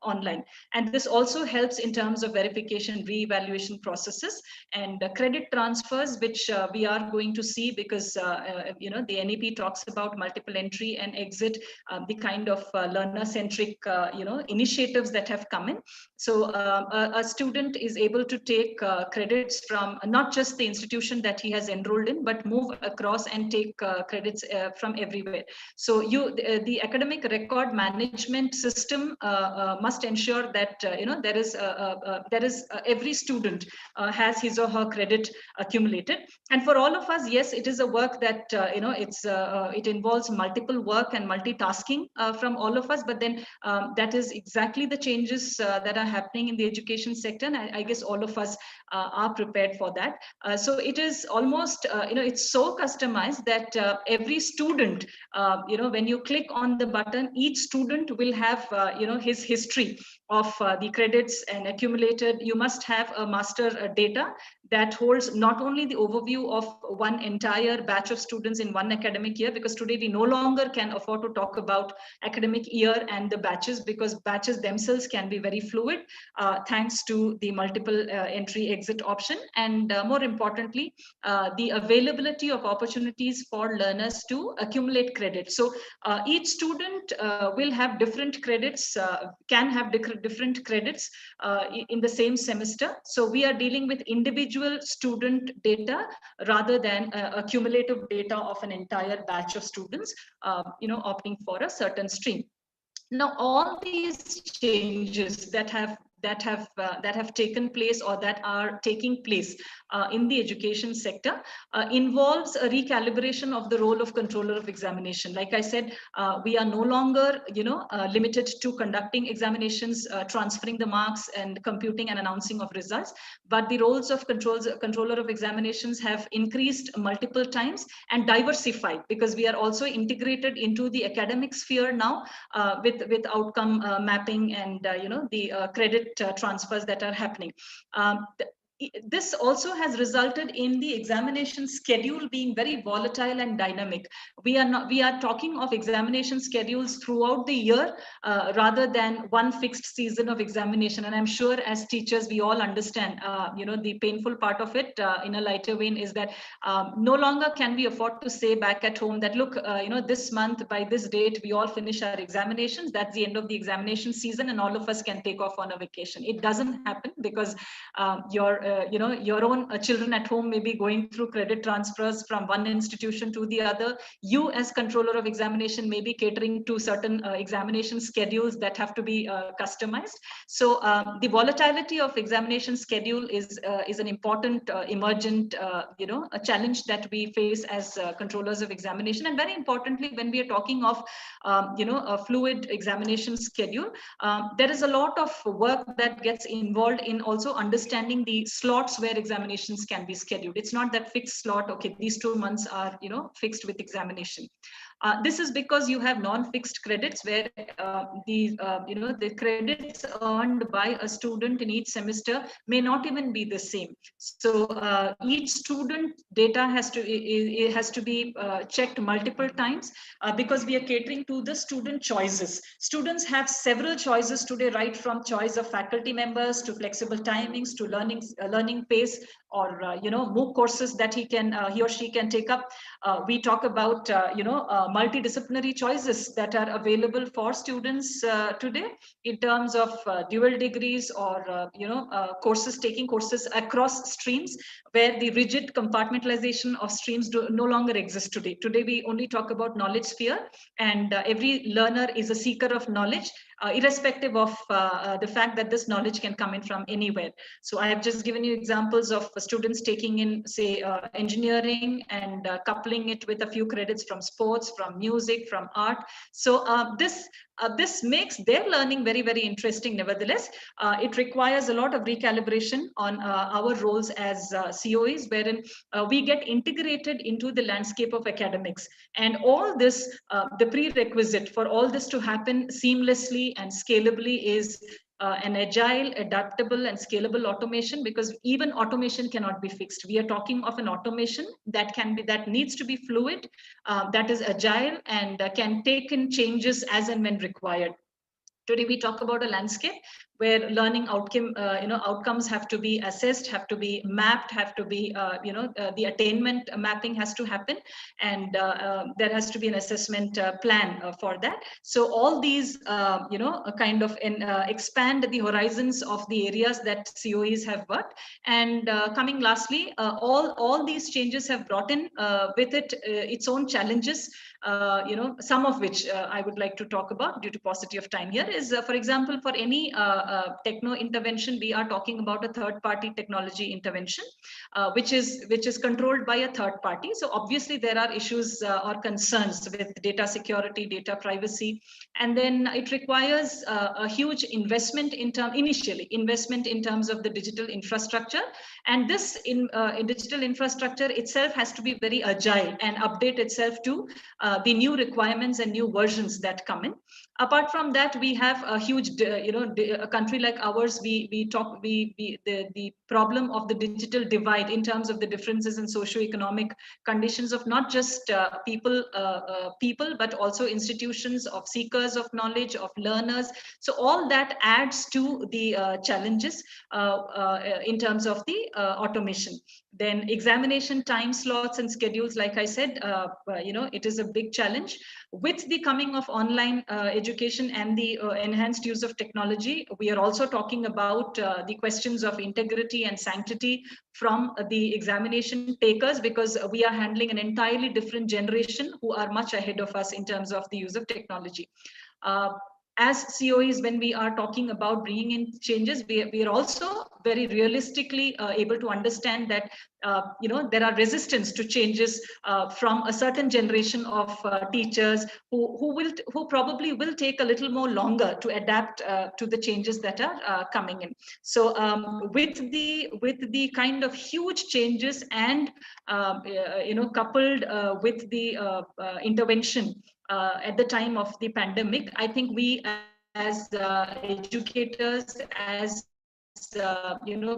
online. And this also helps in terms of verification, re-evaluation processes, and credit transfers, which we are going to see, because the NEP talks about multiple entry and exit, the kind of learner-centric initiatives that have come in. So a student is able to take credits from not just the institution that he has enrolled in, but move across and take credits from everywhere. So the academic record management system must ensure that there is every student has his or her credit accumulated. And for all of us, yes, it is a work that it involves multiple work and multitasking from all of us. But then that is exactly the changes that are happening in the education sector, and I guess all of us are prepared for that. So it is almost it's so customized that every student, when you click on the button, each student will have his history of the credits and accumulated. You must have a master data that holds not only the overview of one entire batch of students in one academic year, because today we no longer can afford to talk about academic year and the batches, because batches themselves can be very fluid thanks to the multiple entry exit option, and more importantly, the availability of opportunities for learners to accumulate credit. So each student will have different credits, can have different credits in the same semester. So we are dealing with individual student data rather than accumulative data of an entire batch of students opting for a certain stream. Now, all these changes that have taken place or that are taking place in the education sector involves a recalibration of the role of controller of examination. Like I said, we are no longer limited to conducting examinations, transferring the marks, and computing and announcing of results, but the roles of controller of examinations have increased multiple times and diversified, because we are also integrated into the academic sphere now with outcome mapping and the credit transfers that are happening. This also has resulted in the examination schedule being very volatile and dynamic. We are talking of examination schedules throughout the year rather than one fixed season of examination. And I'm sure as teachers, we all understand, the painful part of it in a lighter vein is that no longer can we afford to say back at home that, look, this month by this date, we all finish our examinations. That's the end of the examination season and all of us can take off on a vacation. It doesn't happen, because your own children at home may be going through credit transfers from one institution to the other. You as controller of examination may be catering to certain examination schedules that have to be customized. So the volatility of examination schedule is an important emergent a challenge that we face as controllers of examination. And very importantly, when we are talking of a fluid examination schedule, there is a lot of work that gets involved in also understanding the slots where examinations can be scheduled. It's not that fixed slot, okay, these 2 months are fixed with examination. This is because you have non-fixed credits where the credits earned by a student in each semester may not even be the same. So each student data has to be checked multiple times because we are catering to the student choices. Students have several choices today, right from choice of faculty members to flexible timings to learning pace, or MOOC courses that he or she can take up. We talk about multidisciplinary choices that are available for students today in terms of dual degrees or taking courses across streams, where the rigid compartmentalization of streams no longer exists today. Today we only talk about knowledge sphere, and every learner is a seeker of knowledge, irrespective of the fact that this knowledge can come in from anywhere. So I have just given you examples of students taking in, say, engineering and coupling it with a few credits from sports, from music, from art. So this This makes their learning very, very interesting. Nevertheless, it requires a lot of recalibration on our roles as COEs, wherein we get integrated into the landscape of academics. And all this, the prerequisite for all this to happen seamlessly and scalably is an agile, adaptable, and scalable automation, because even automation cannot be fixed. We are talking of an automation that needs to be fluid, that is agile, and can take in changes as and when required. Today we talk about a landscape where learning outcomes have to be assessed, have to be mapped, have to be the attainment mapping has to happen, and there has to be an assessment plan for that. So all these kind of expand the horizons of the areas that COEs have worked. And coming lastly, all these changes have brought in with it its own challenges. Some of which I would like to talk about due to paucity of time here is, for example, for any techno intervention, we are talking about a third-party technology intervention, which is controlled by a third party. So obviously there are issues or concerns with data security, data privacy, and then it requires a huge investment initially investment in terms of the digital infrastructure, and this in digital infrastructure itself has to be very agile and update itself to the new requirements and new versions that come in. Apart from that, we have a huge, a country like ours, the problem of the digital divide in terms of the differences in socioeconomic conditions of not just people, but also institutions of seekers of knowledge, of learners. So all that adds to the challenges in terms of the automation. Then examination time slots and schedules, like I said, it is a big challenge. With the coming of online education and the enhanced use of technology, we are also talking about the questions of integrity and sanctity from the examination takers, because we are handling an entirely different generation who are much ahead of us in terms of the use of technology. As COEs, when we are talking about bringing in changes, we are also very realistically able to understand that there are resistance to changes from a certain generation of teachers who probably will take a little more longer to adapt to the changes that are coming in. So with the kind of huge changes and coupled with the intervention at the time of the pandemic, I think we as educators, as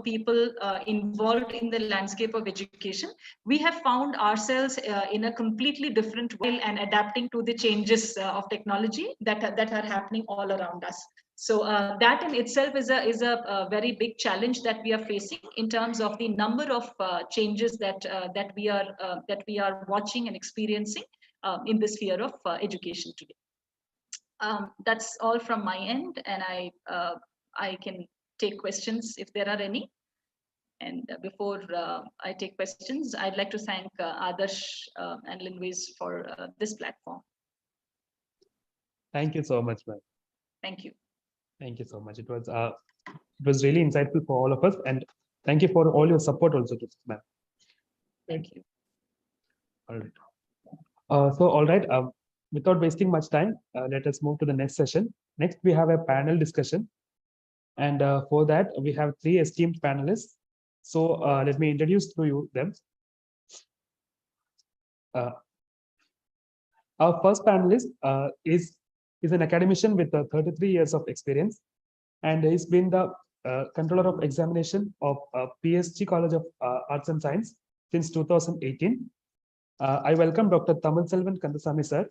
people involved in the landscape of education, we have found ourselves in a completely different way and adapting to the changes of technology that are happening all around us. So that in itself is a very big challenge that we are facing in terms of the number of changes that we are watching and experiencing in the sphere of education today. That's all from my end, and I can take questions if there are any. And before I take questions, I'd like to thank Adarsh and Linways for this platform. Thank you so much, ma'am. Thank you. Thank you so much. It was really insightful for all of us, and thank you for all your support also, ma'am. Thank you. All right. All right. Without wasting much time, let us move to the next session. Next, we have a panel discussion. And for that, we have 3 esteemed panelists. So let me introduce to you them. Our first panelist is an academician with 33 years of experience, and he's been the controller of examination of PSG College of Arts and Science since 2018. I welcome Dr. Thamizselvan Kandasamy sir.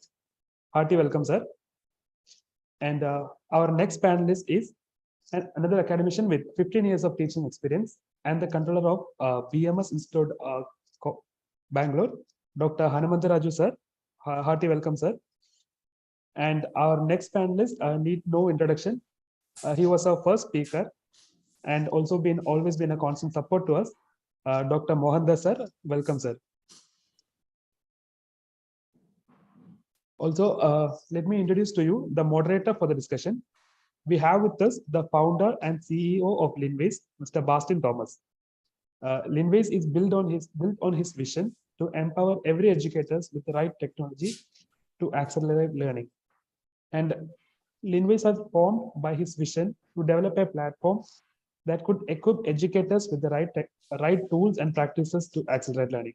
Hearty welcome, sir. And our next panelist is another academician with 15 years of teaching experience and the controller of BMS Institute Bangalore, Dr. Hanumantaraju sir. Hearty welcome, sir. And our next panelist need no introduction. He was our first speaker and also always been a constant support to us. Dr. Mohandas sir, welcome, sir. Also, let me introduce to you the moderator for the discussion. We have with us the founder and CEO of Linways, Mr. Bastin Thomas. Linways is built on his vision to empower every educators with the right technology to accelerate learning. And Linvis was formed by his vision to develop a platform that could equip educators with the right tools and practices to accelerate learning.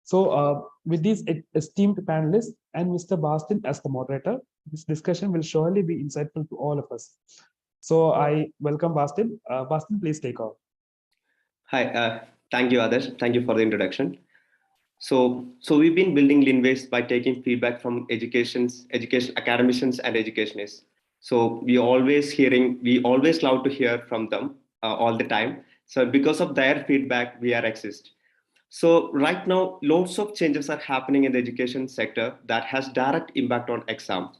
So, with these esteemed panelists and Mr. Bastin as the moderator, this discussion will surely be insightful to all of us. So, I welcome Bastin. Bastin, please take over. Hi, thank you, Adarsh. Thank you for the introduction. So we've been building Linways by taking feedback from education academicians and educationists. So we always love to hear from them all the time. So because of their feedback, we are exist. So right now, lots of changes are happening in the education sector that has direct impact on exams.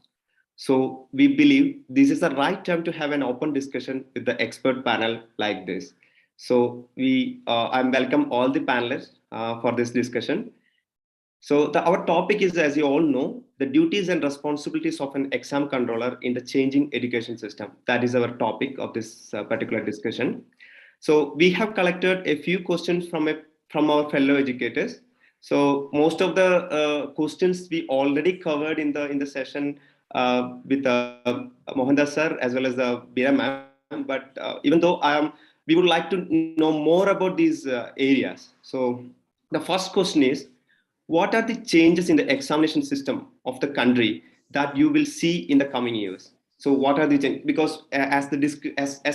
So we believe this is the right time to have an open discussion with the expert panel like this. So I welcome all the panelists for this discussion. So our topic is, as you all know, the duties and responsibilities of an exam controller in the changing education system. That is our topic of this particular discussion. So we have collected a few questions from our fellow educators. So most of the questions we already covered in the session with Mohandas sir as well as the Bira ma'am. But even though we would like to know more about these areas. So the first question is, what are the changes in the examination system of the country that you will see in the coming years? So what are the changes? Because as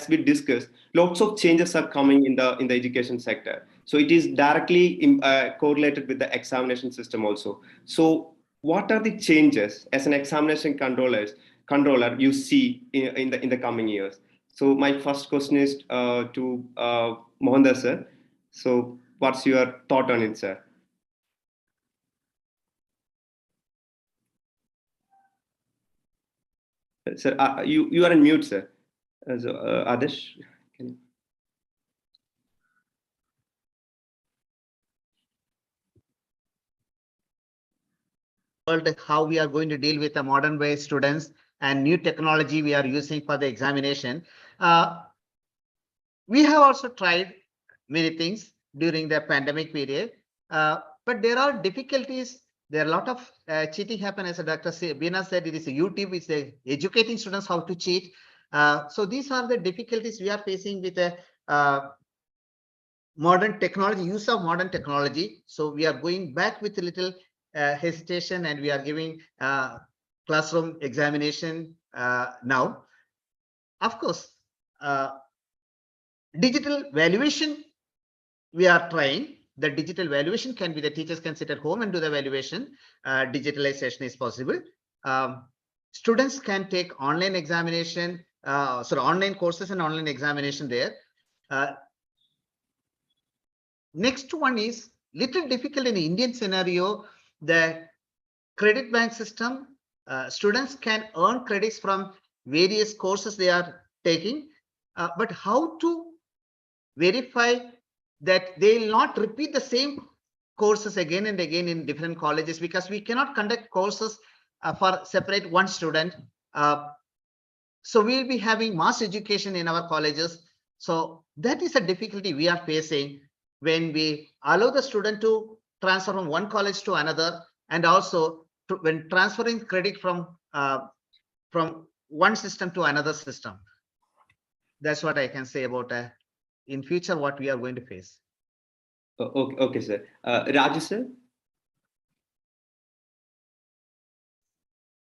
we discussed, lots of changes are coming in the education sector. So it is directly correlated with the examination system also. So what are the changes as an examination controller you see in the coming years? So my first question is to Mohandas sir. So what's your thought on it, sir? Sir, you are on mute, sir. So, Adesh, can you? World, how we are going to deal with the modern way students and new technology we are using for the examination. We have also tried many things during the pandemic period, but there are difficulties. There are a lot of cheating happen, as Dr. Bina said. It is a YouTube is educating students how to cheat. So these are the difficulties we are facing with the modern technology, use of modern technology. So we are going back with a little hesitation, and we are giving classroom examination now. Of course, digital valuation, we are trying. The digital valuation can be the teachers can sit at home and do the valuation. Digitalization is possible. Students can take online examination, online courses and online examination there. Next one is little difficult in the Indian scenario. The credit bank system, students can earn credits from various courses they are taking, but how to verify that they will not repeat the same courses again and again in different colleges, because we cannot conduct courses for separate one student. So we'll be having mass education in our colleges. So that is a difficulty we are facing when we allow the student to transfer from one college to another, and also when transferring credit from one system to another system. That's what I can say about in future what we are going to face. Okay, sir. Raju, sir?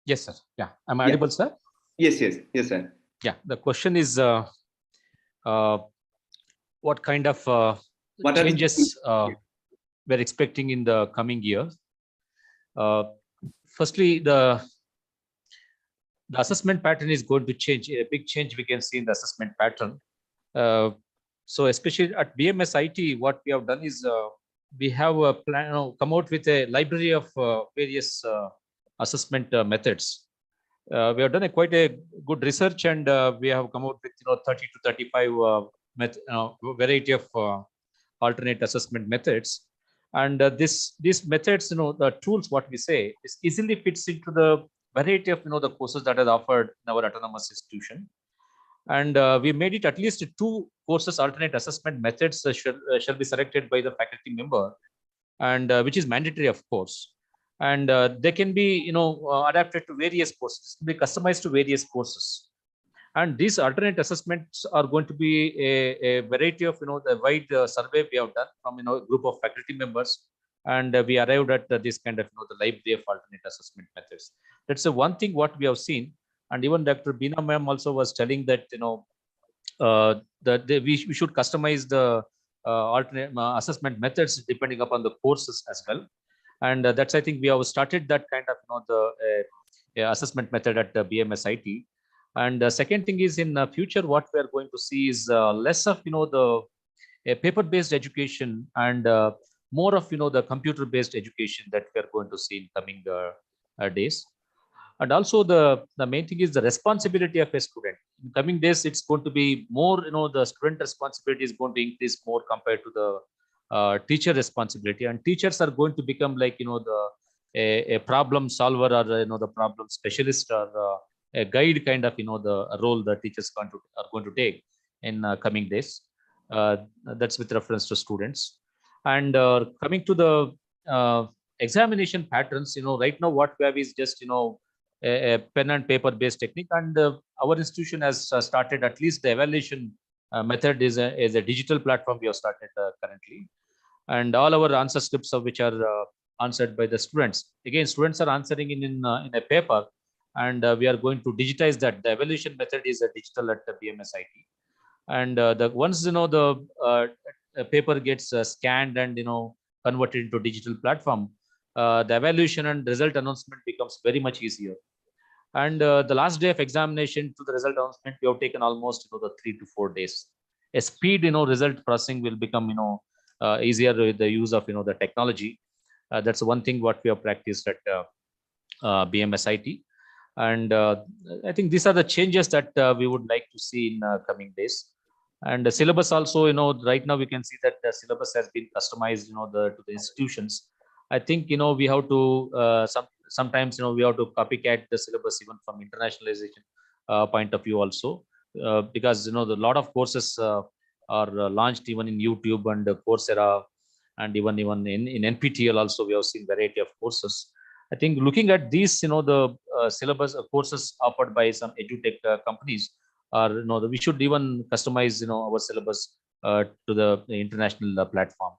Yes, sir. Yeah. Am I audible, sir? Yes, sir. Yeah. The question is, what kind of changes we're expecting in the coming year? Firstly, the assessment pattern is going to change. A big change we can see in the assessment pattern. So especially at BMS IT, what we have done is we have a plan, come out with a library of various assessment methods. We have done quite a good research, and we have come out with 30 to 35 variety of alternate assessment methods. And these methods, the tools, what we say, is easily fits into the variety of the courses that are offered in our autonomous institution. And we made it at least 2 courses alternate assessment methods shall be selected by the faculty member, and which is mandatory, of course. and they can be adapted to various courses, be customized to various courses. And these alternate assessments are going to be a variety of the wide survey we have done from a group of faculty members, and we arrived at this kind of the library of alternate assessment methods. That's the one thing what we have seen. And even Dr. Beena ma'am also was telling that we should customize the alternate assessment methods depending upon the courses as well. And that's, I think we have started that kind of the assessment method at the BMSIT. And the second thing is, in the future, what we are going to see is less of the paper-based education and more of the computer-based education that we are going to see in coming days. And also the main thing is the responsibility of a student. In coming days, it's going to be more, the student responsibility is going to increase more compared to the teacher responsibility. And teachers are going to become like, a problem solver, or, the problem specialist, or a guide kind of, the role the teachers are going to take in coming days. That's with reference to students. And coming to the examination patterns, right now what we have is just, a pen and paper based technique, and our institution has started at least the evaluation method is a digital platform we have started currently, and all our answer scripts of which are answered by the students. Again, students are answering in a paper, and we are going to digitize that. The evaluation method is a digital at the BMSIT, and the once the paper gets scanned and converted into digital platform, the evaluation and result announcement becomes very much easier. And the last day of examination to the result announcement, we have taken almost the 3 to 4 days. A speed result processing will become easier with the use of the technology. That's one thing what we have practiced at BMSIT, and I think these are the changes that we would like to see in coming days. And the syllabus also, right now we can see that the syllabus has been customized, to the institutions. I think we have to sometimes we have to copycat the syllabus even from internationalization point of view also, because the lot of courses are launched even in YouTube and Coursera, and even in NPTEL also we have seen variety of courses. I think looking at these, the syllabus courses offered by some edutech companies, or we should even customize our syllabus to the international platform.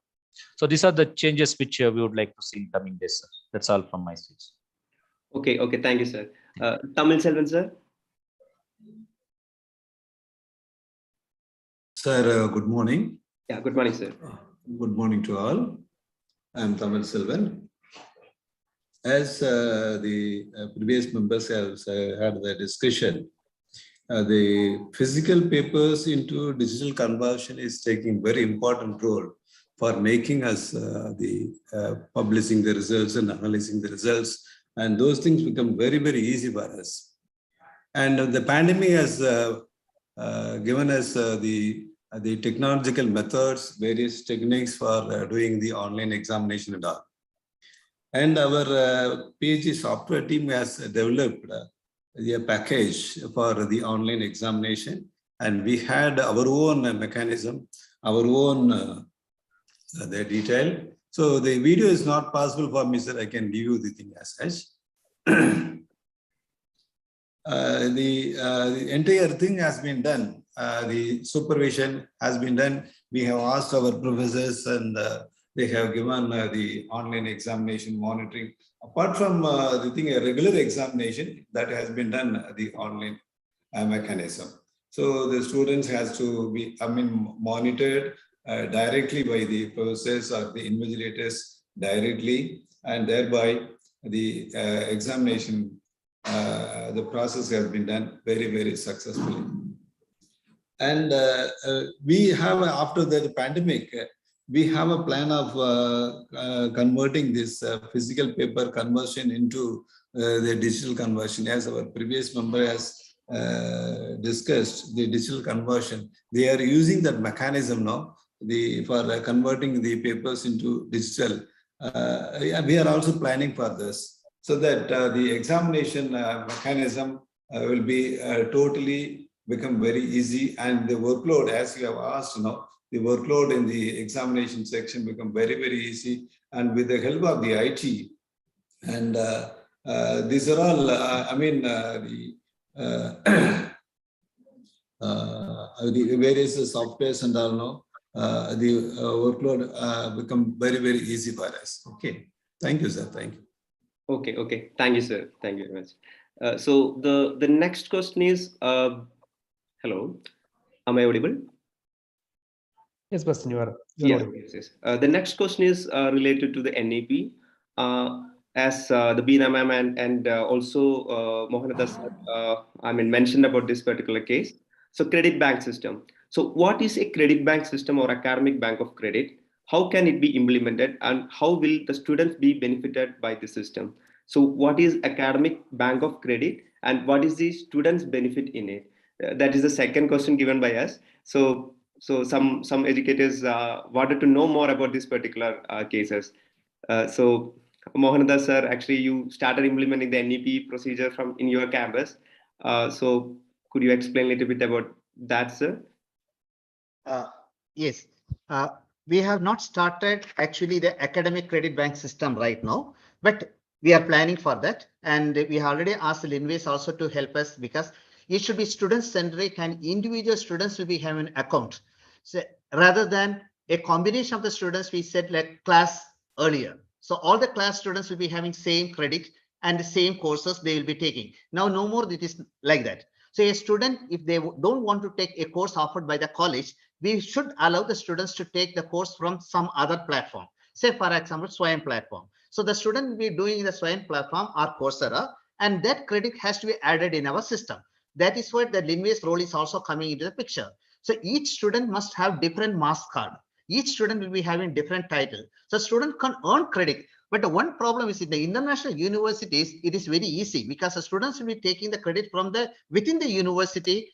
So these are the changes which we would like to see in coming days, sir. That's all from my side. Okay, thank you, sir. Tamil Selvan, sir. Sir, good morning. Yeah, good morning, sir. Good morning to all. I'm Tamil Selvan. As the previous members have had the discussion, the physical papers into digital conversion is taking very important role for making us publishing the results and analyzing the results, and those things become very, very easy for us. And the pandemic has given us the technological methods, various techniques for doing the online examination and all. And our PhD software team has developed a package for the online examination, and we had our own mechanism, our own the detail. So the video is not possible for me, sir. I can give you the thing as such. The entire thing has been done. The supervision has been done. We have asked our professors, and they have given the online examination monitoring. Apart from the thing, a regular examination that has been done, the online mechanism. So the students has to be, monitored directly by the professors or the invigilators directly, and thereby the examination, the process has been done very, very successfully. And we have, after the pandemic, we have a plan of converting this physical paper conversion into the digital conversion. As our previous member has discussed, the digital conversion, they are using that mechanism now for converting the papers into digital. We are also planning for this, so that the examination mechanism will be totally become very easy, and the workload, as you have asked, the workload in the examination section become very, very easy. And with the help of the IT, And these are all, the various softwares and all know, the workload become very, very easy for us. Okay. Thank you, sir. Thank you. Okay, okay. Thank you, sir. Thank you very much. So the next question is, hello, am I audible? Yes, Bastin, you are. Yes, yes, yes. The next question is related to the NEP. As the Beena ma'am and also Mohanada sir, mentioned about this particular case. So credit bank system. So what is a credit bank system or academic bank of credit? How can it be implemented and how will the students be benefited by the system? So what is academic bank of credit and what is the students benefit in it? That is the second question given by us. So some educators wanted to know more about these particular cases. So Mohanada sir, actually you started implementing the NEP procedure from in your campus. So could you explain a little bit about that, sir? Yes, we have not started actually the academic credit bank system right now, but we are planning for that. And we already asked Linways also to help us because it should be student centric and individual students will be having an account. So rather than a combination of the students, we said like class earlier. So all the class students will be having same credit and the same courses they will be taking. Now, no more it is like that. So a student, if they don't want to take a course offered by the college, we should allow the students to take the course from some other platform. Say, for example, Swayam platform. So the student will be doing the Swayam platform or Coursera, and that credit has to be added in our system. That is where the Linways role is also coming into the picture. So each student must have different marks card. Each student will be having different title. So student can earn credit. But the one problem is in the international universities, it is very easy because the students will be taking the credit from the within the university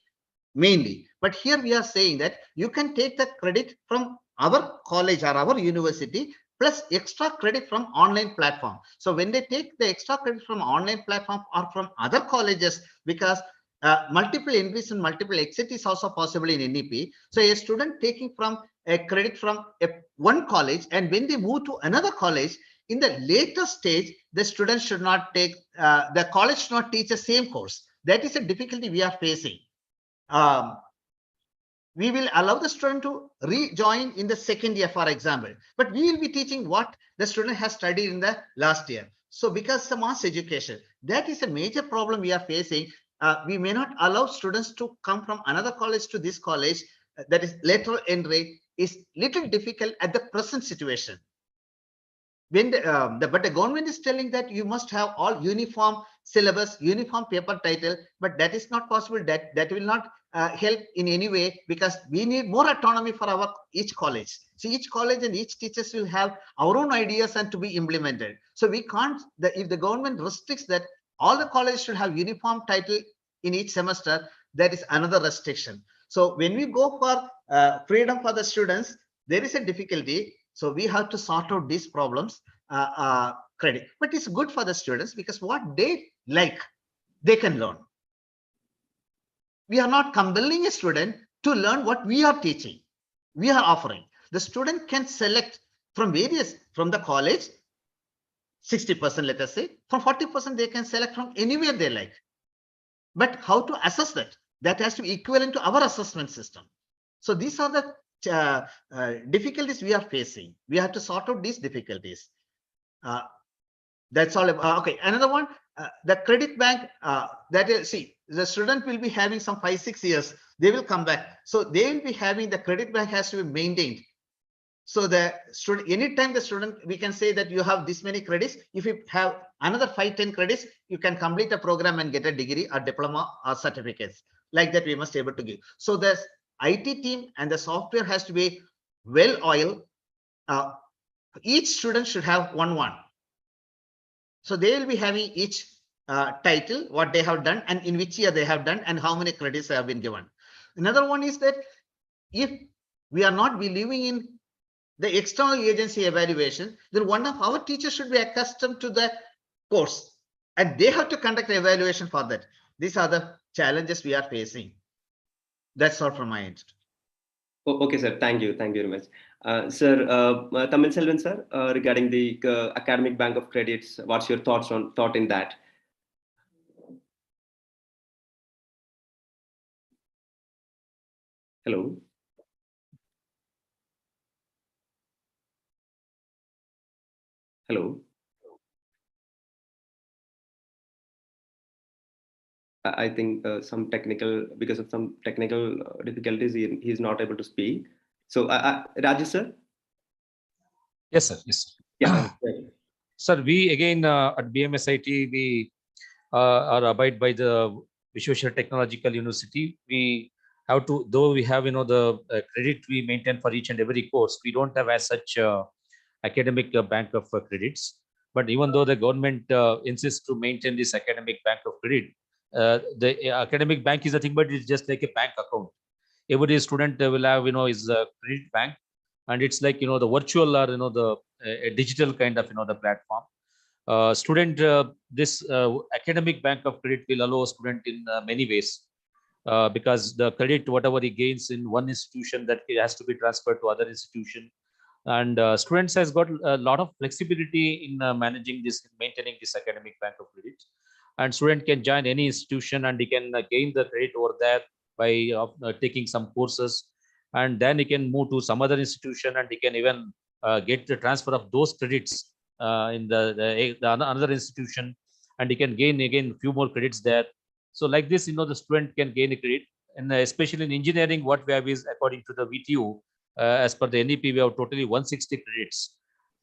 mainly. But here we are saying that you can take the credit from our college or our university plus extra credit from online platform. So when they take the extra credit from online platform or from other colleges, because multiple entries and multiple exit is also possible in NEP. So a student taking from a credit from one college, and when they move to another college, in the later stage, the student should not take, the college should not teach the same course. That is a difficulty we are facing. We will allow the student to rejoin in the second year, for example, but we will be teaching what the student has studied in the last year. So because the mass education, that is a major problem we are facing. We may not allow students to come from another college to this college. That is lateral entry is little difficult at the present situation. When but the government is telling that you must have all uniform syllabus, uniform paper title, but that is not possible. That will not help in any way because we need more autonomy for our each college. So each college and each teachers will have our own ideas and to be implemented. So we can't, if the government restricts that all the colleges should have uniform title in each semester, that is another restriction. So when we go for freedom for the students, there is a difficulty. So we have to sort out these problems, credit, but it's good for the students because what they like, they can learn. We are not compelling a student to learn what we are teaching, we are offering. The student can select from the college, 60%, let us say, from 40%, they can select from anywhere they like. But how to assess that? That has to be equivalent to our assessment system. So these are the difficulties we are facing. We have to sort out these difficulties. That's all. Okay, another one, the credit bank. That is, see, the student will be having some 5-6 years. They will come back. So they will be having the credit bank has to be maintained. So the student, anytime the student, we can say that you have this many credits. If you have another 5-10 credits, you can complete a program and get a degree or diploma or certificates. Like that, we must be able to give. So the IT team and the software has to be well oiled. Each student should have one. So they will be having each title, what they have done and in which year they have done and how many credits have been given. Another one is that if we are not believing in the external agency evaluation, then one of our teachers should be accustomed to the course and they have to conduct the evaluation for that. These are the challenges we are facing. That's all from my end. Okay, sir. Thank you. Thank you very much. Sir, Tamil Selvan, sir, regarding the academic bank of credits, what's your thought in that? Hello. Hello. I think because of some technical difficulties, he is not able to speak. So, Rajesh, sir. Yes, sir. Yes. Sir. Yeah. Sir, we again at BMSIT, we are abide by the Visual Technological University. We have to, though we have, the credit we maintain for each and every course, we don't have as such academic bank of credits. But even though the government insists to maintain this academic bank of credit, the academic bank is a thing, but it's just like a bank account. Every student will have, is a credit bank, and it's like, the virtual or, the digital kind of, the platform. This academic bank of credit will allow a student in many ways, because the credit, whatever he gains in one institution, that it has to be transferred to other institution. And students has got a lot of flexibility in managing this, maintaining this academic bank of credit. And student can join any institution, and he can gain the credit over there by taking some courses, and then he can move to some other institution, and he can even get the transfer of those credits in the another institution, and he can gain again few more credits there. So like this, the student can gain a credit. And especially in engineering, what we have is, according to the VTU, as per the NEP, we have totally 160 credits.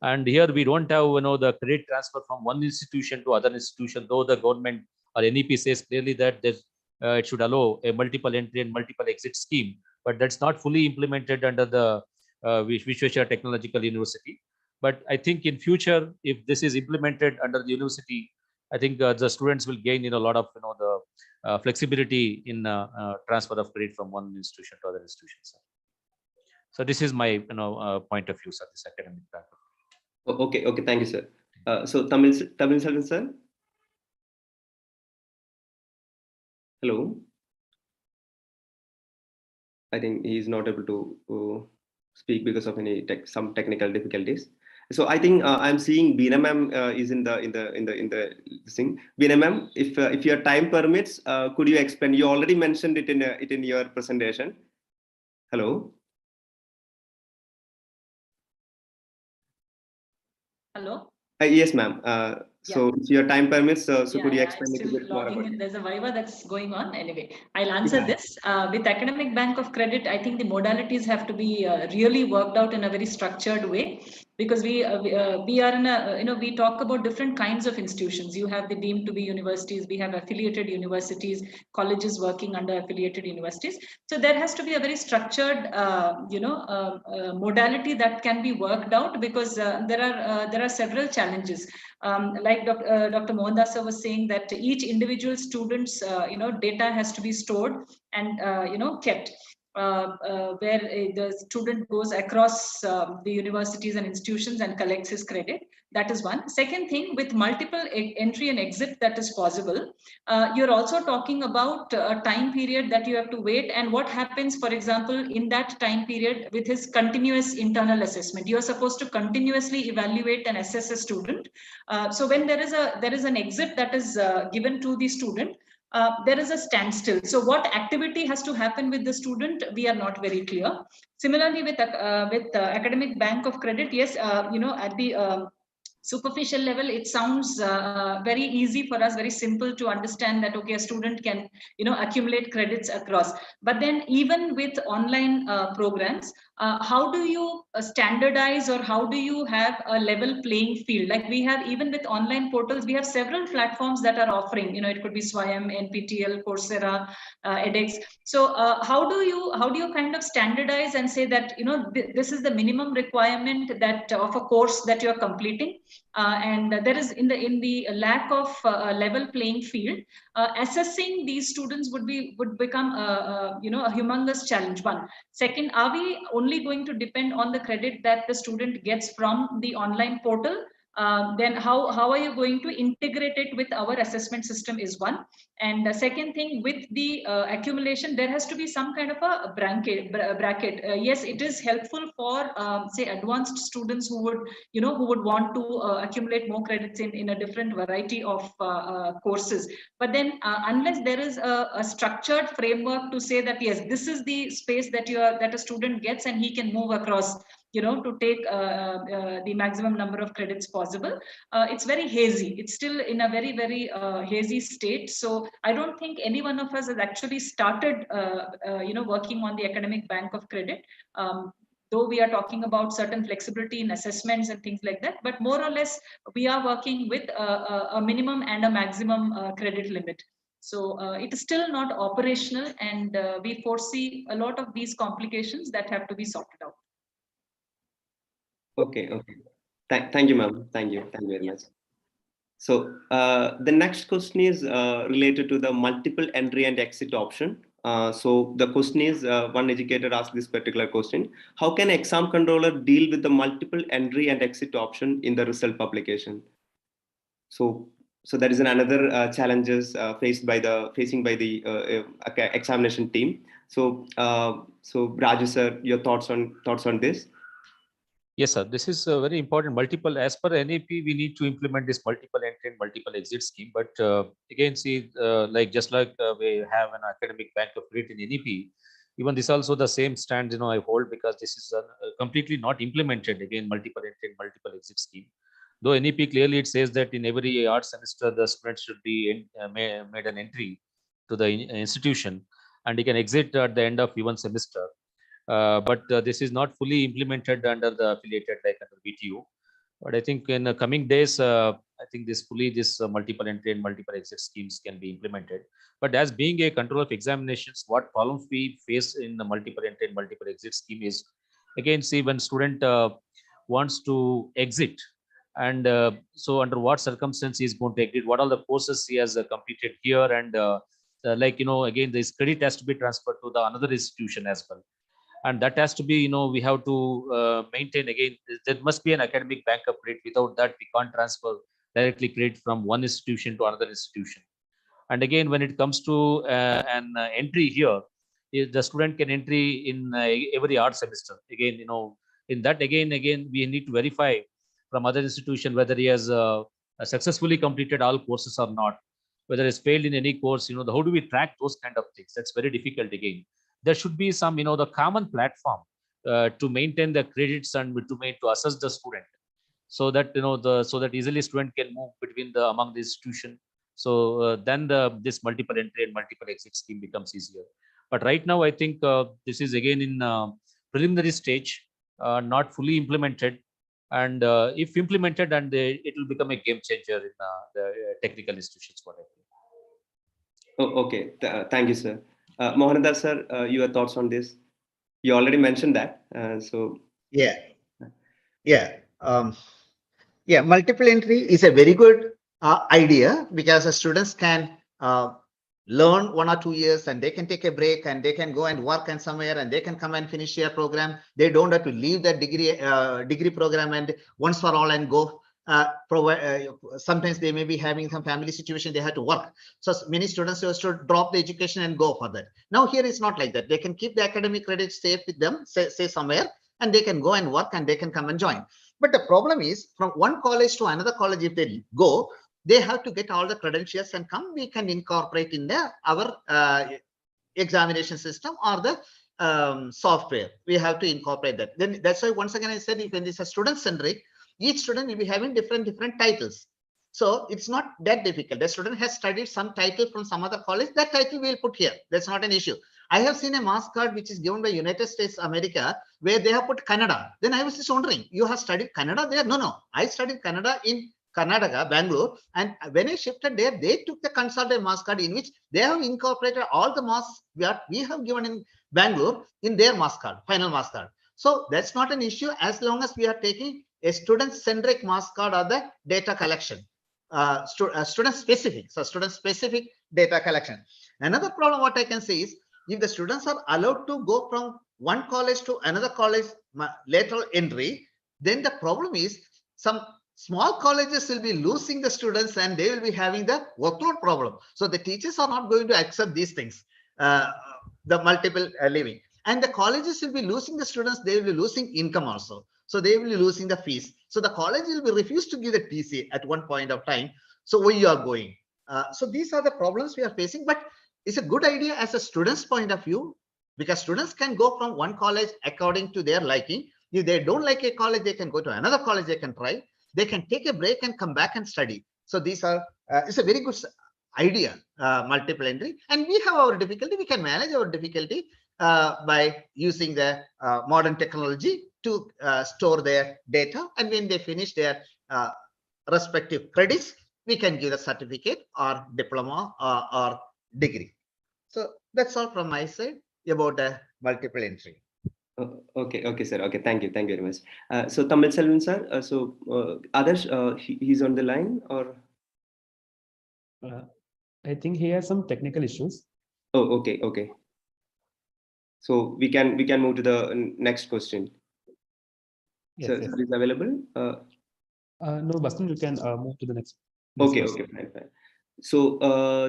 And here we don't have, the credit transfer from one institution to other institution, though the government or NEP says clearly that it should allow a multiple entry and multiple exit scheme, but that's not fully implemented under the Vishweshwar Technological University. But I think in future, if this is implemented under the university, I think the students will gain, a lot of, the flexibility in transfer of credit from one institution to other institutions. So this is my, point of view, sir, this academic background. Okay. Okay. Thank you, sir. So Tamil Selvan, sir. Hello. I think he is not able to speak because of some technical difficulties. So I think I'm seeing Beena ma'am is in the thing. Beena ma'am, if your time permits, could you explain? You already mentioned it in your presentation. Hello. Hello. Yes, ma'am. So if your time permits, so could you Yeah, explain I'm a still little bit more logging about in. it? There's a Viva that's going on. Anyway, I'll answer Yeah. this. With academic bank of credit, I think the modalities have to be really worked out in a very structured way, because we are in a, we talk about different kinds of institutions. You have the deemed to be universities, we have affiliated universities, colleges working under affiliated universities. So there has to be a very structured, modality that can be worked out, because there are several challenges. Like Dr. Mohandas sir was saying, that each individual student's data has to be stored and kept, where the student goes across the universities and institutions and collects his credit. That is one. Second thing, with multiple entry and exit that is possible, you're also talking about a time period that you have to wait, and what happens, for example, in that time period with his continuous internal assessment. You are supposed to continuously evaluate and assess a student. So when there is an exit that is given to the student, there is a standstill. So what activity has to happen with the student, we are not very clear. Similarly, with academic bank of credit, yes, at the superficial level, it sounds very easy for us, very simple to understand that, okay, a student can accumulate credits across. But then even with online programs, how do you standardize, or how do you have a level playing field? Like we have, even with online portals, we have several platforms that are offering, it could be Swayam, NPTEL, Coursera, edX. So how do you kind of standardize and say that this is the minimum requirement that of a course that you're completing, and there is, in the lack of level playing field, assessing these students would become a humongous challenge. One. Second, are we only going to depend on the credit that the student gets from the online portal? then how are you going to integrate it with our assessment system is one. And the second thing, with the accumulation, there has to be some kind of a bracket. Yes, it is helpful for say advanced students who would who would want to accumulate more credits in a different variety of courses. But then unless there is a structured framework to say that yes, this is the space that that a student gets and he can move across, to take the maximum number of credits possible, it's very hazy. It's still in a very, very hazy state. So I don't think any one of us has actually started, working on the academic bank of credit. Though we are talking about certain flexibility in assessments and things like that, but more or less we are working with a minimum and a maximum credit limit. So it is still not operational, and we foresee a lot of these complications that have to be sorted out. Okay. Thank you, ma'am. Thank you very much. So the next question is related to the multiple entry and exit option. So the question is, one educator asked this particular question: how can exam controller deal with the multiple entry and exit option in the result publication? So that is another challenges facing by the examination team. So Raju sir, your thoughts on this? Yes, sir. This is very important. Multiple, as per NAP, we need to implement this multiple entry and multiple exit scheme. But again, see, just like we have an academic bank of credit in NAP, even this also the same stand, I hold, because this is completely not implemented. Again, multiple entry and multiple exit scheme. Though NAP clearly it says that in every art semester, the student should be made an entry to the institution, and he can exit at the end of even semester. But this is not fully implemented under the affiliated like under BTU. But I think in the coming days, I think this multiple entry and multiple exit schemes can be implemented. But as being a control of examinations, what problems we face in the multiple entry and multiple exit scheme is, again, see, when student wants to exit, and so under what circumstances he is going to exit, what all the courses he has completed here, and again, this credit has to be transferred to the another institution as well. And that has to be, we have to maintain, again, there must be an academic bank of credit. Without that, we can't transfer directly credit from one institution to another institution. And again, when it comes to an entry here, the student can entry in every art semester. Again, in that, again, we need to verify from other institution whether he has successfully completed all courses or not, whether he's failed in any course. How do we track those kind of things? That's very difficult. Again, there should be some, the common platform to maintain the credits and to assess the student, so that so that easily student can move between the among the institution. So then this multiple entry and multiple exit scheme becomes easier. But right now, I think this is again in preliminary stage, not fully implemented. And if implemented, and it will become a game changer in the technical institutions. What I think. Okay, thank you, sir. Mohanadar sir, your thoughts on this? You already mentioned that. Multiple entry is a very good idea, because the students can learn 1 or 2 years, and they can take a break, and they can go and work and somewhere, and they can come and finish their program. They don't have to leave the degree program and once for all and go. Sometimes they may be having some family situation, they have to work. So many students used to drop the education and go for that. Now here it's not like that. They can keep the academic credits safe with them, say somewhere, and they can go and work, and they can come and join. But the problem is, from one college to another college, if they go, they have to get all the credentials and come. We can incorporate in our examination system or the software. We have to incorporate that. Then that's why once again I said, when it's a student centric, each student will be having different titles. So it's not that difficult. The student has studied some title from some other college, that title we'll put here. That's not an issue. I have seen a marks card which is given by United States America, where they have put Kannada. Then I was just wondering, you have studied Kannada there? No. I studied Kannada in Karnataka, Bangalore. And when I shifted there, they took the consultant marks card, in which they have incorporated all the marks that we have given in Bangalore in their marks card, final marks card. So that's not an issue, as long as we are taking a student-centric marks card or the data collection. Student-specific. So student-specific data collection. Another problem what I can say is, if the students are allowed to go from one college to another college lateral entry, then the problem is, some small colleges will be losing the students and they will be having the workload problem. So the teachers are not going to accept these things, the multiple living. And the colleges will be losing the students, they will be losing income also. So they will be losing the fees. So the college will be refused to give the TC at one point of time. So where you are going? So these are the problems we are facing, but it's a good idea as a student's point of view, because students can go from one college according to their liking. If they don't like a college, they can go to another college, they can try. They can take a break and come back and study. So these are, it's a very good idea, multiple entry. And we have our difficulty, we can manage our difficulty by using the modern technology to store their data. And when they finish their respective credits, we can give a certificate or diploma or degree. So that's all from my side about the multiple entry. Okay, sir. Okay, thank you very much. So Tamil Selvan sir, Adarsh, he's on the line, or? I think he has some technical issues. Oh, okay. So we can move to the next question. Yes, Sir, yes. is available? No, Baston, you can move to the next. Okay, question. fine. So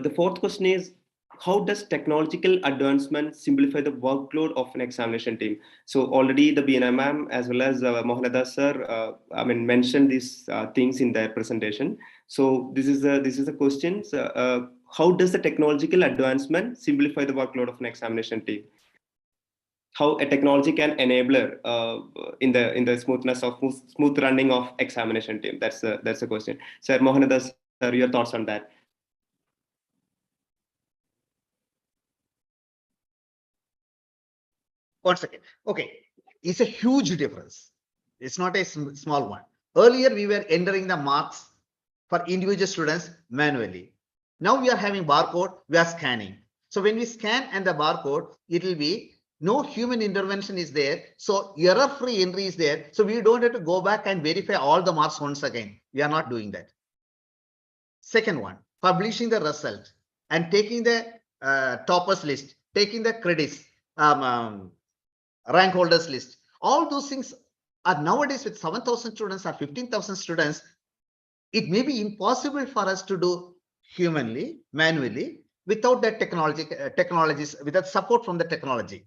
the fourth question is, how does technological advancement simplify the workload of an examination team? So already the BNM ma'am as well as Mohanada sir, mentioned these things in their presentation. So this is the question. How does the technological advancement simplify the workload of an examination team? How a technology can enabler in the smoothness of smooth running of examination team? That's the question. Sir Mohanada sir, your thoughts on that? One second. Okay, it's a huge difference. It's not a small one. Earlier, we were entering the marks for individual students manually. Now we are having barcode, we are scanning. So when we scan and the barcode, it will be no human intervention is there. So error-free entry is there. So we don't have to go back and verify all the marks once again. We are not doing that. Second one, publishing the result and taking the toppers list, taking the credits, rank holders list. All those things are nowadays with 7,000 students or 15,000 students. It may be impossible for us to do humanly, manually, without that technologies, without support from the technology.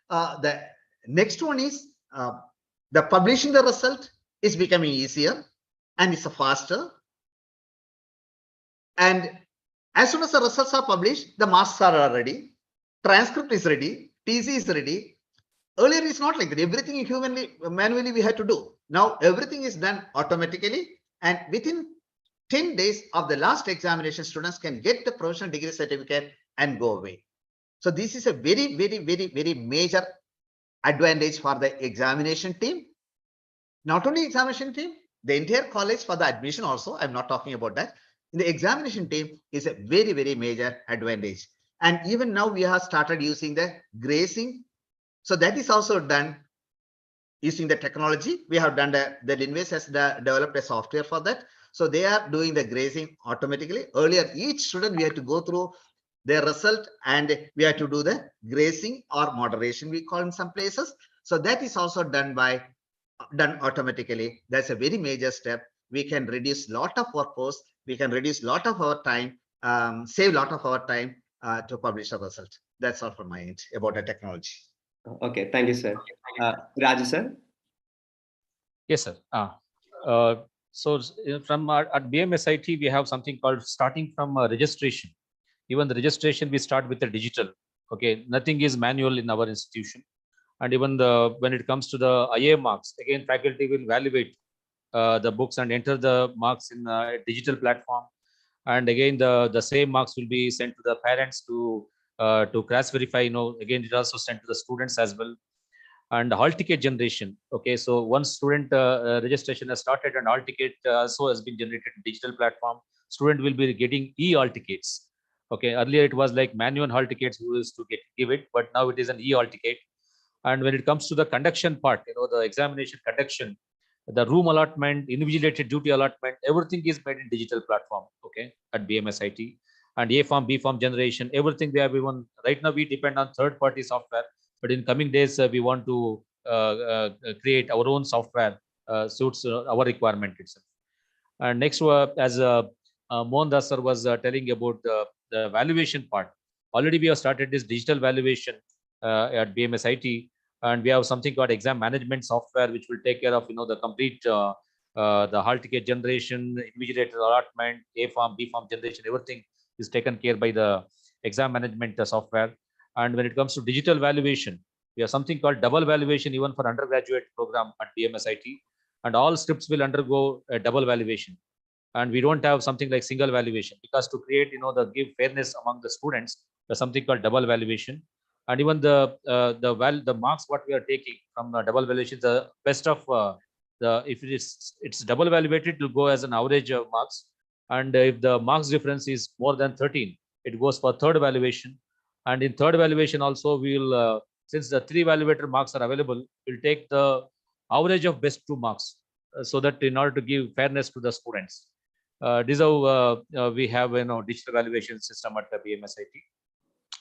The next one is the publishing the result is becoming easier and it's faster. And as soon as the results are published, the marks are ready, transcript is ready, TC is ready. Earlier, it's not like that. Everything manually we had to do. Now everything is done automatically, and within 10 days of the last examination, students can get the professional degree certificate and go away. So this is a very, very, very, very major advantage for the examination team. Not only examination team, the entire college for the admission also. I'm not talking about that. In the examination team is a very, very major advantage. And even now we have started using the grazing. So that is also done using the technology. We have done the Linways has developed a software for that. So they are doing the grazing automatically. Earlier, each student we had to go through their result and we had to do the grazing or moderation, we call in some places. So that is also done automatically. That's a very major step. We can reduce lot of workforce. We can reduce lot of our time, save lot of our time to publish a result. That's all from my end about the technology. Okay, thank you, sir. Raju, sir? Yes, sir. So from at BMSIT, we have something called starting from registration. Even the registration, we start with the digital. Okay, nothing is manual in our institution. And even when it comes to the IA marks, again, faculty will evaluate the books and enter the marks in a digital platform. And again, the same marks will be sent to the parents to cross verify. Again, it also sent to the students as well. And hall ticket generation. Okay, so once student registration has started and hall ticket also has been generated in digital platform, student will be getting e-hall tickets. Okay, earlier it was like manual hall tickets who used to give it, but now it is an e-hall ticket. And when it comes to the conduction part, the examination conduction, the room allotment, invigilated duty allotment, everything is made in digital platform. Okay, at BMSIT. And A form, B form generation, everything we have. Even right now we depend on third-party software, but in coming days we want to create our own software suits our requirement itself. And next, as Mohandas sir was telling about the valuation part, already we have started this digital valuation at BMSIT, and we have something called exam management software, which will take care of the complete the hall ticket generation, invigilator allotment, A form, B form generation, everything is taken care by the exam management software. And when it comes to digital valuation, we have something called double valuation even for undergraduate program at BMSIT, and all scripts will undergo a double valuation. And we don't have something like single valuation, because to create the give fairness among the students, there's something called double valuation. And even the marks what we are taking from double valuation, the best of the if it's double evaluated, it will go as an average of marks. And if the marks difference is more than 13, it goes for third evaluation. And in third evaluation also, we will since the 3 evaluator marks are available, we'll take the average of best 2 marks, so that in order to give fairness to the students. This is how we have digital evaluation system at the BMSIT.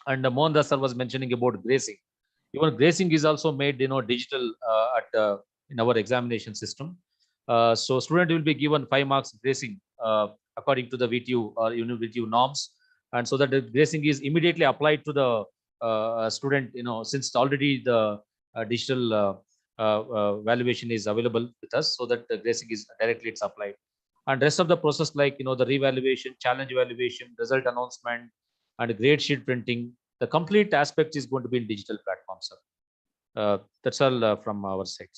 And Mohandas sir was mentioning about grazing. Even grazing is also made digital at in our examination system. So student will be given 5 marks grazing according to the VTU or VTU norms, and so that the grazing is immediately applied to the student. Since already the digital valuation is available with us, so that the grazing is directly it's applied. And rest of the process, like the revaluation, challenge evaluation, result announcement, and grade sheet printing, the complete aspect is going to be in digital platforms, sir. That's all from our side.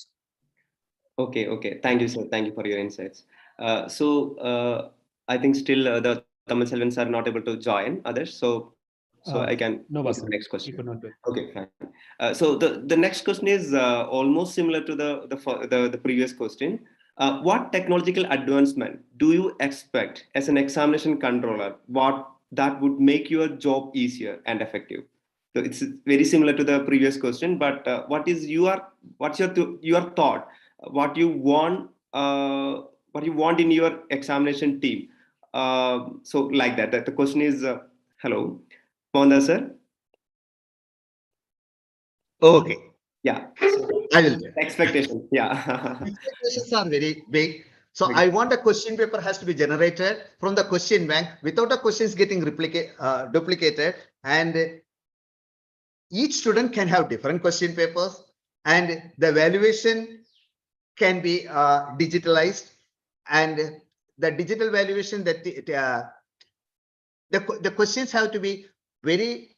Okay. Thank you, sir. Thank you for your insights. I think still the Tamil Selvans are not able to join others. So I can no, go to sir. the next You question. could not do it. Okay, fine. So the next question is almost similar to the previous question. What technological advancement do you expect as an examination controller? What that would make your job easier and effective? So it's very similar to the previous question, but what's your thought? What you want in your examination team? So like that. The question is, hello, Mohandas sir. Okay, Yeah. So I will do it. expectations. Yeah. Expectations are very big. So I want a question paper has to be generated from the question bank without the questions getting duplicated, and each student can have different question papers, and the evaluation can be digitalized, and the digital valuation that the questions have to be very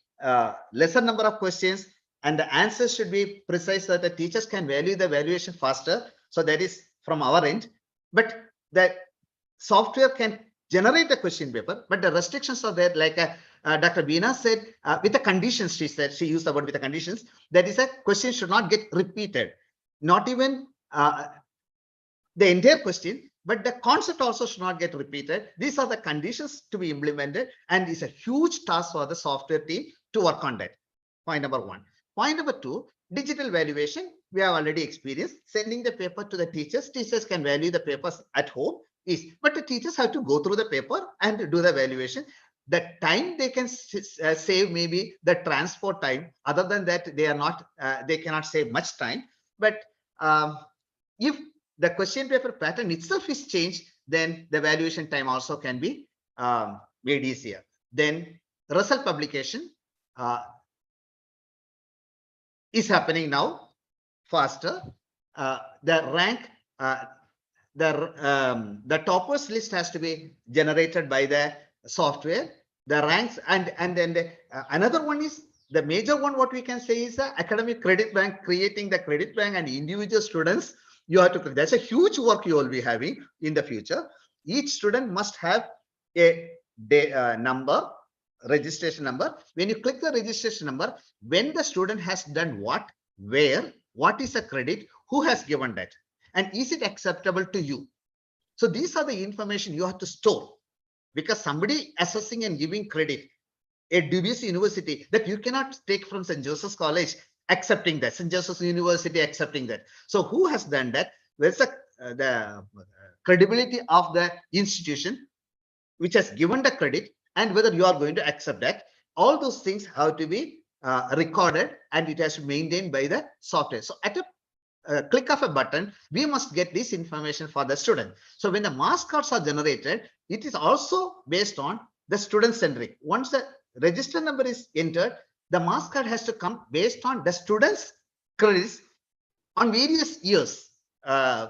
lesser number of questions, and the answers should be precise so that the teachers can value the valuation faster. So that is from our end, but the software can generate the question paper, but the restrictions are there, like Dr. Veena said, with the conditions. She said, she used the word with the conditions, that is a question should not get repeated, not even the entire question, but the concept also should not get repeated. These are the conditions to be implemented, and it's a huge task for the software team to work on that. Point number 1. Point number 2, digital valuation. We have already experienced sending the paper to the teachers. Teachers can value the papers at home, but the teachers have to go through the paper and do the valuation. The time they can save, maybe the transport time. Other than that, they cannot save much time. But if the question paper pattern itself is changed, then the valuation time also can be made easier. Then result publication is happening now faster. The rank, the toppers list has to be generated by the software. The ranks, and then another one is the major one. What we can say is the academic credit bank, creating the credit bank and individual students. You have to. That's a huge work you will be having in the future. Each student must have a number, registration number. When you click the registration number, when the student has done what, where, what is the credit, who has given that, and is it acceptable to you? So these are the information you have to store, because somebody assessing and giving credit, a dubious university that you cannot take from St. Joseph's College accepting that, St. Joseph's University accepting that. So who has done that? Where's the credibility of the institution which has given the credit, and whether you are going to accept that. All those things have to be recorded, and it has to be maintained by the software. So at click of a button, we must get this information for the student. So when the marks cards are generated, it is also based on the student centric. Once the register number is entered, the marks card has to come based on the student's credits on various years.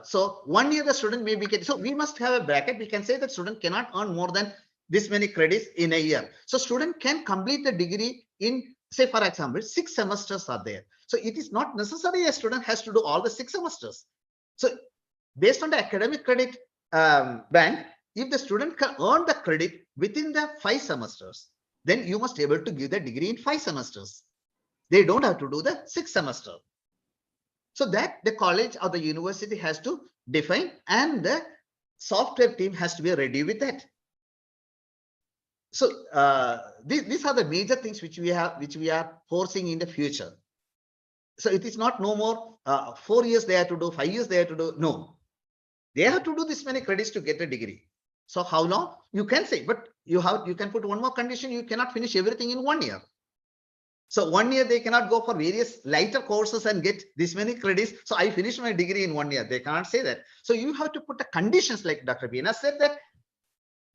So 1 year the student may be getting, so we must have a bracket. We can say that student cannot earn more than this many credits in a year. So student can complete the degree in, say for example, 6 semesters are there. So it is not necessary a student has to do all the 6 semesters. So based on the academic credit bank, if the student can earn the credit within the 5 semesters, then you must be able to give the degree in 5 semesters. They don't have to do the 6 semester. So that the college or the university has to define, and the software team has to be ready with that. So these are the major things which we are forcing in the future. So it is not no more 4 years they have to do, 5 years they have to do. No, they have to do this many credits to get a degree. So how long you can say, but you can put one more condition. You cannot finish everything in 1 year. So 1 year they cannot go for various lighter courses and get this many credits. So I finished my degree in 1 year. They cannot say that. So you have to put the conditions, like Dr. Veena said, that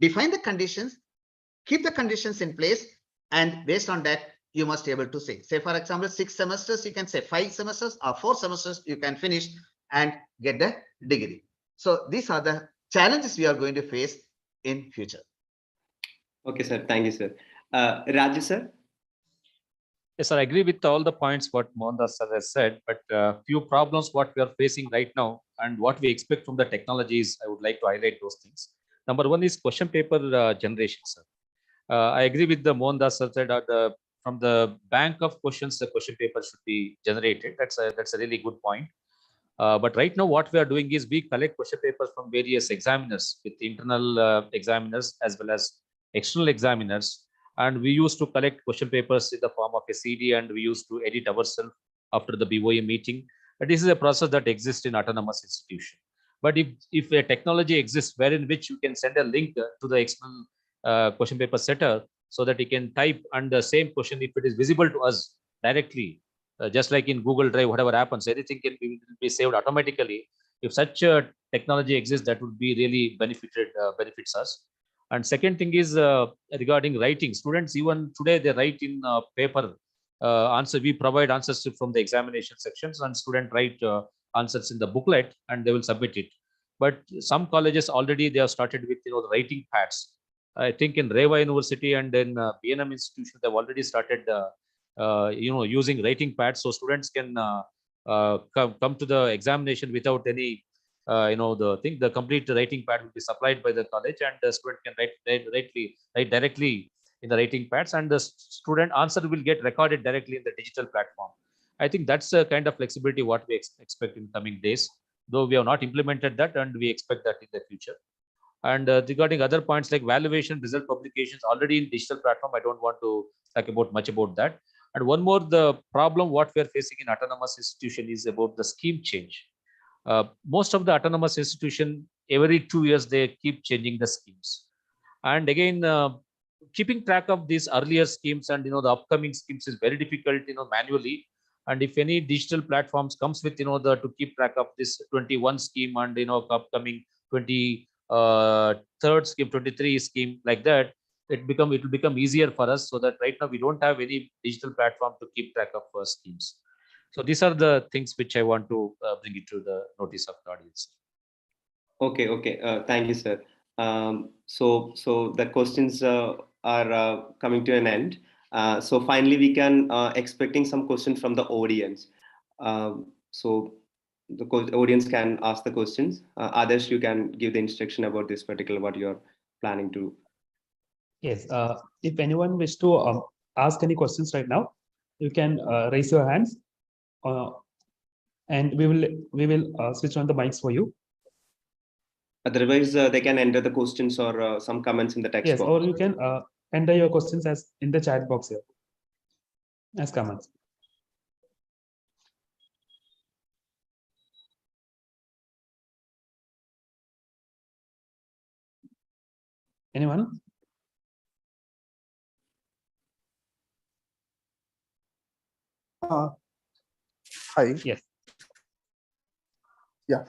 define the conditions, keep the conditions in place, and based on that, you must be able to say, for example, 6 semesters, you can say 5 semesters or 4 semesters, you can finish and get the degree. So these are the challenges we are going to face in future. Okay, sir. Thank you, sir. Raju, sir. Yes, sir, I agree with all the points what Mohandas sir has said, but few problems what we are facing right now and what we expect from the technologies, I would like to highlight those things. Number one is question paper generation, sir. I agree with the Mohandas sir said from the bank of questions, the question paper should be generated. That's a really good point. But right now, what we are doing is we collect question papers from various examiners, with internal examiners as well as external examiners. And we used to collect question papers in the form of a CD, and we used to edit ourselves after the BOA meeting. And this is a process that exists in autonomous institution. But if a technology exists wherein which you can send a link to the external question paper setter, so that he can type and the same question, if it is visible to us directly, just like in Google Drive, whatever happens, everything can be saved automatically. If such a technology exists, that would be really benefits us. And second thing is regarding writing. Students even today they write in paper answer. We provide answers from the examination sections, and student write answers in the booklet, and they will submit it. But some colleges already they have started with the writing pads. I think in Reva University and in BNM institution they've already started using writing pads, so students can come to the examination without any the complete writing pad will be supplied by the college, and the student can write directly in the writing pads, and the student answer will get recorded directly in the digital platform. I think that's a kind of flexibility what we expect in coming days, though we have not implemented that, and we expect that in the future. And regarding other points like valuation, result publications, already in digital platform, I don't want to talk much about that. And one more, the problem what we are facing in autonomous institution is about the scheme change. Most of the autonomous institution, every 2 years, they keep changing the schemes. And again, keeping track of these earlier schemes and the upcoming schemes is very difficult, manually. And if any digital platforms comes with to keep track of this 21 scheme and upcoming 23rd scheme, 23 scheme, like that, it will become easier for us, so that right now we don't have any digital platform to keep track of schemes. So these are the things which I want to bring it to the notice of the audience. Okay, okay. Thank you, sir. So the questions are coming to an end. So finally, we can expecting some questions from the audience. So the audience can ask the questions. Others, you can give the instruction about this particular what you're planning to. Yes. If anyone wish to ask any questions right now, you can raise your hands, and we will switch on the mics for you. Otherwise, they can enter the questions or some comments in the text Yes, box. or you can enter your questions as in the chat box here as comments. Anyone? Hi. Yes. Yeah,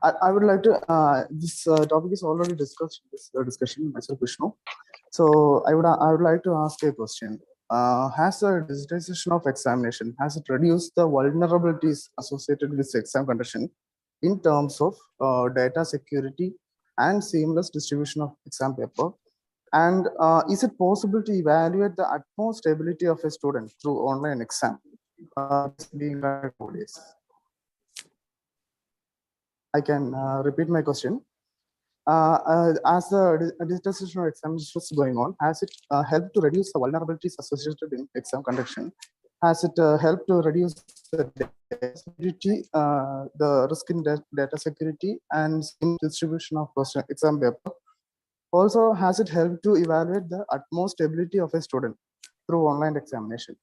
I would like to, this topic is already discussed, this discussion, myself, Vishnu. So I would like to ask a question. Has the digitization of examination, has it reduced the vulnerabilities associated with exam conduction in terms of data security and seamless distribution of exam paper? And is it possible to evaluate the utmost stability of a student through online exam? This being like nowadays. I can repeat my question. As the digitalization of examination is going on, has it helped to reduce the vulnerabilities associated in exam conduction? Has it helped to reduce the data security, the risk in data security and distribution of question exam paper? Also, has it helped to evaluate the utmost stability of a student through online examination?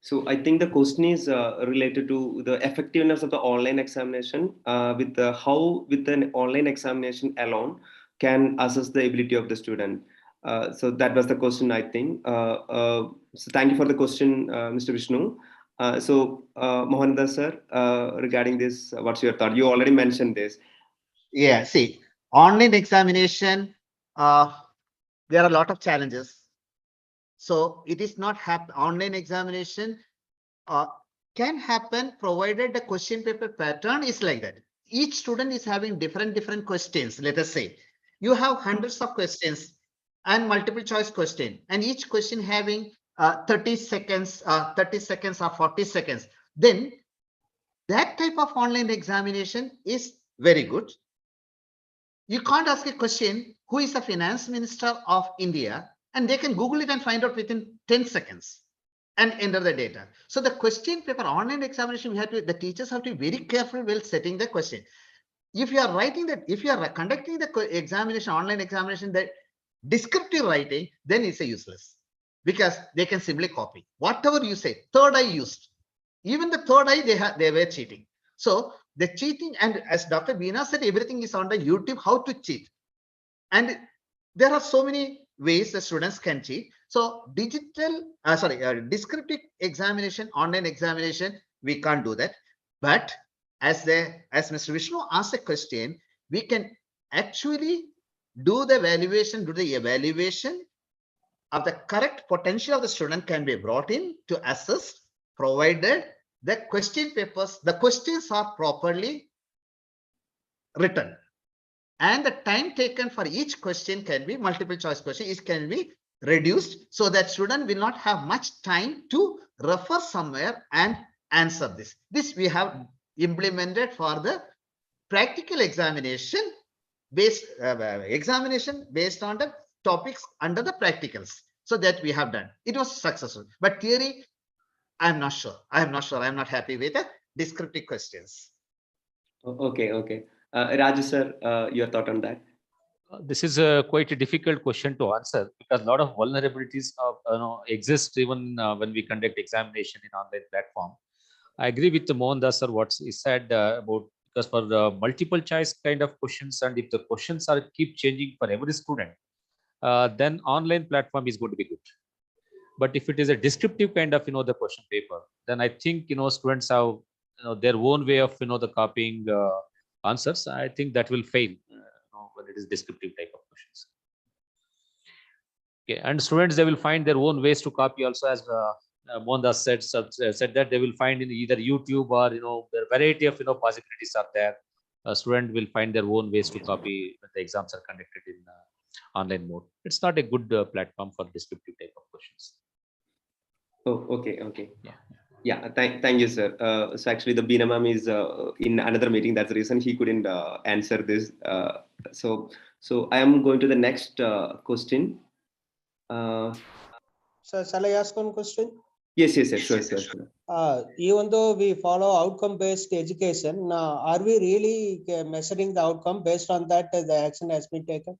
So I think the question is related to the effectiveness of the online examination with the how with an online examination alone can assess the ability of the student. So that was the question, I think. So thank you for the question, Mr. Vishnu. Mohandas sir, regarding this, what's your thought? You already mentioned this. Yeah, see, online examination, there are a lot of challenges. So it is not online examination can happen provided the question paper pattern is like that. Each student is having different questions. Let us say you have hundreds of questions and multiple choice question, and each question having 30 seconds or 40 seconds. Then that type of online examination is very good. You can't ask a question, who is the finance minister of India? And they can Google it and find out within 10 seconds and enter the data. So the question paper online examination, the teachers have to be very careful while setting the question. If you are writing that, if you are conducting the examination, online examination, the descriptive writing, then it's a useless because they can simply copy whatever you say. Third eye used, even the third eye they were cheating. So the cheating, and as Dr. Veena said, everything is on the YouTube, how to cheat. And there are so many ways the students can cheat. So descriptive examination, online examination, we can't do that. But as Mr. Vishnu asked a question, we can actually do the evaluation of the correct potential of the student can be brought in to assess, provided the question papers, the questions are properly written. And the time taken for each question can be multiple choice question. It can be reduced so that student will not have much time to refer somewhere and answer this. This we have implemented for the practical examination based on the topics under the practicals. So that we have done. It was successful. But theory, I'm not sure. I'm not happy with the descriptive questions. Okay. Raju sir, your thought on that? This is quite a difficult question to answer because a lot of vulnerabilities exist even when we conduct examination in online platform. I agree with Mohandas sir what he said about, because for the multiple choice kind of questions, and if the questions are keep changing for every student, then online platform is going to be good. But if it is a descriptive kind of the question paper, then I think students have their own way of the copying answers. I think that will fail when it is descriptive type of questions. Okay, and students, they will find their own ways to copy also, as Mohandas said that they will find in either YouTube or there variety of possibilities are there. A student will find their own ways to copy when the exams are conducted in online mode. It's not a good platform for descriptive type of questions. Oh, okay. Yeah. Thank you, sir. So actually, the Beena ma'am is in another meeting. That's the reason he couldn't answer this. So I am going to the next question. So shall I ask one question? Yes, sure. Even though we follow outcome-based education, are we really measuring the outcome based on that the action has been taken?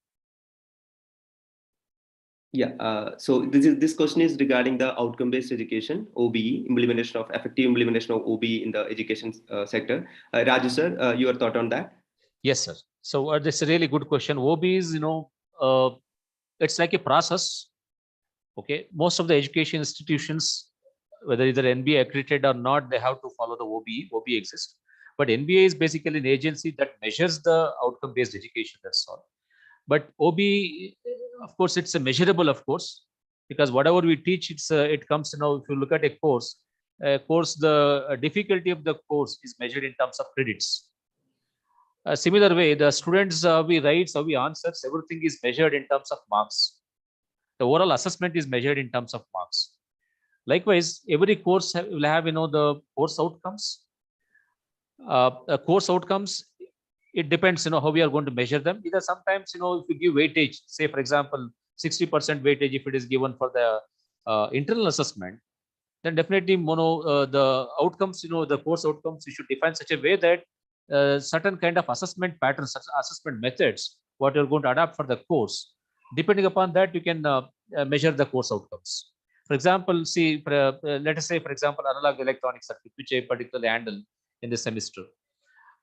Yeah. So this question is regarding the outcome-based education, OBE, effective implementation of OBE in the education sector. Raju sir, your thought on that? Yes, sir. So this is a really good question. OBE is it's like a process. Okay, most of the education institutions, whether either NBA accredited or not, they have to follow the OBE. OBE exists, But NBA is basically an agency that measures the outcome-based education, that's all. But OB, of course, it's a measurable, of course, because whatever we teach, it comes, if you look at a course, the difficulty of the course is measured in terms of credits. A similar way, the students, we write, how we answers, everything is measured in terms of marks. The overall assessment is measured in terms of marks. Likewise, every course will have, the course outcomes. Course outcomes, it depends, how we are going to measure them. Because sometimes, if you give weightage, say, for example, 60% weightage, if it is given for the internal assessment, then definitely, the outcomes, the course outcomes, you should define such a way that certain kind of assessment patterns, such assessment methods, what you're going to adapt for the course. Depending upon that, you can measure the course outcomes. For example, see, let us say, for example, analog electronic circuit, which I particularly handle in this semester.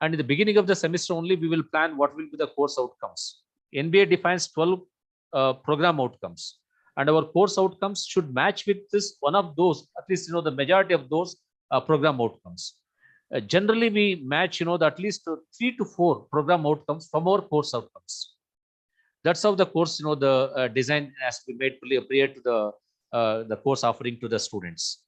And in the beginning of the semester only, we will plan what will be the course outcomes. NBA defines 12 program outcomes, and our course outcomes should match with this one of those, at least, the majority of those program outcomes. Generally, we match, at least 3 to 4 program outcomes from our course outcomes. That's how the course, the design has to be made fully appropriate to the course offering to the students.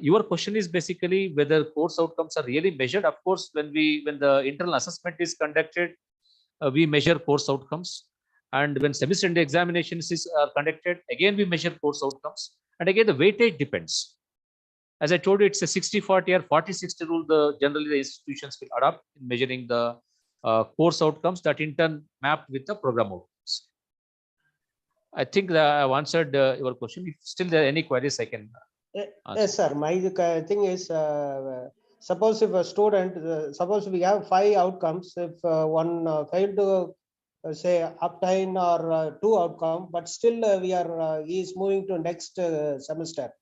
Your question is basically whether course outcomes are really measured. Of course, when the internal assessment is conducted, we measure course outcomes, and when semester end examinations are conducted, again we measure course outcomes, and again the weightage depends. As I told you, it's a 60-40 or 40-60 rule. Generally the institutions will adopt in measuring the course outcomes that in turn map with the program outcomes. I think that I've answered your question. If still there are any queries, I can. Yes, sir. My thing is, suppose if a student, suppose we have 5 outcomes, if one failed to say obtain or 2 outcome, but still he is moving to next semester.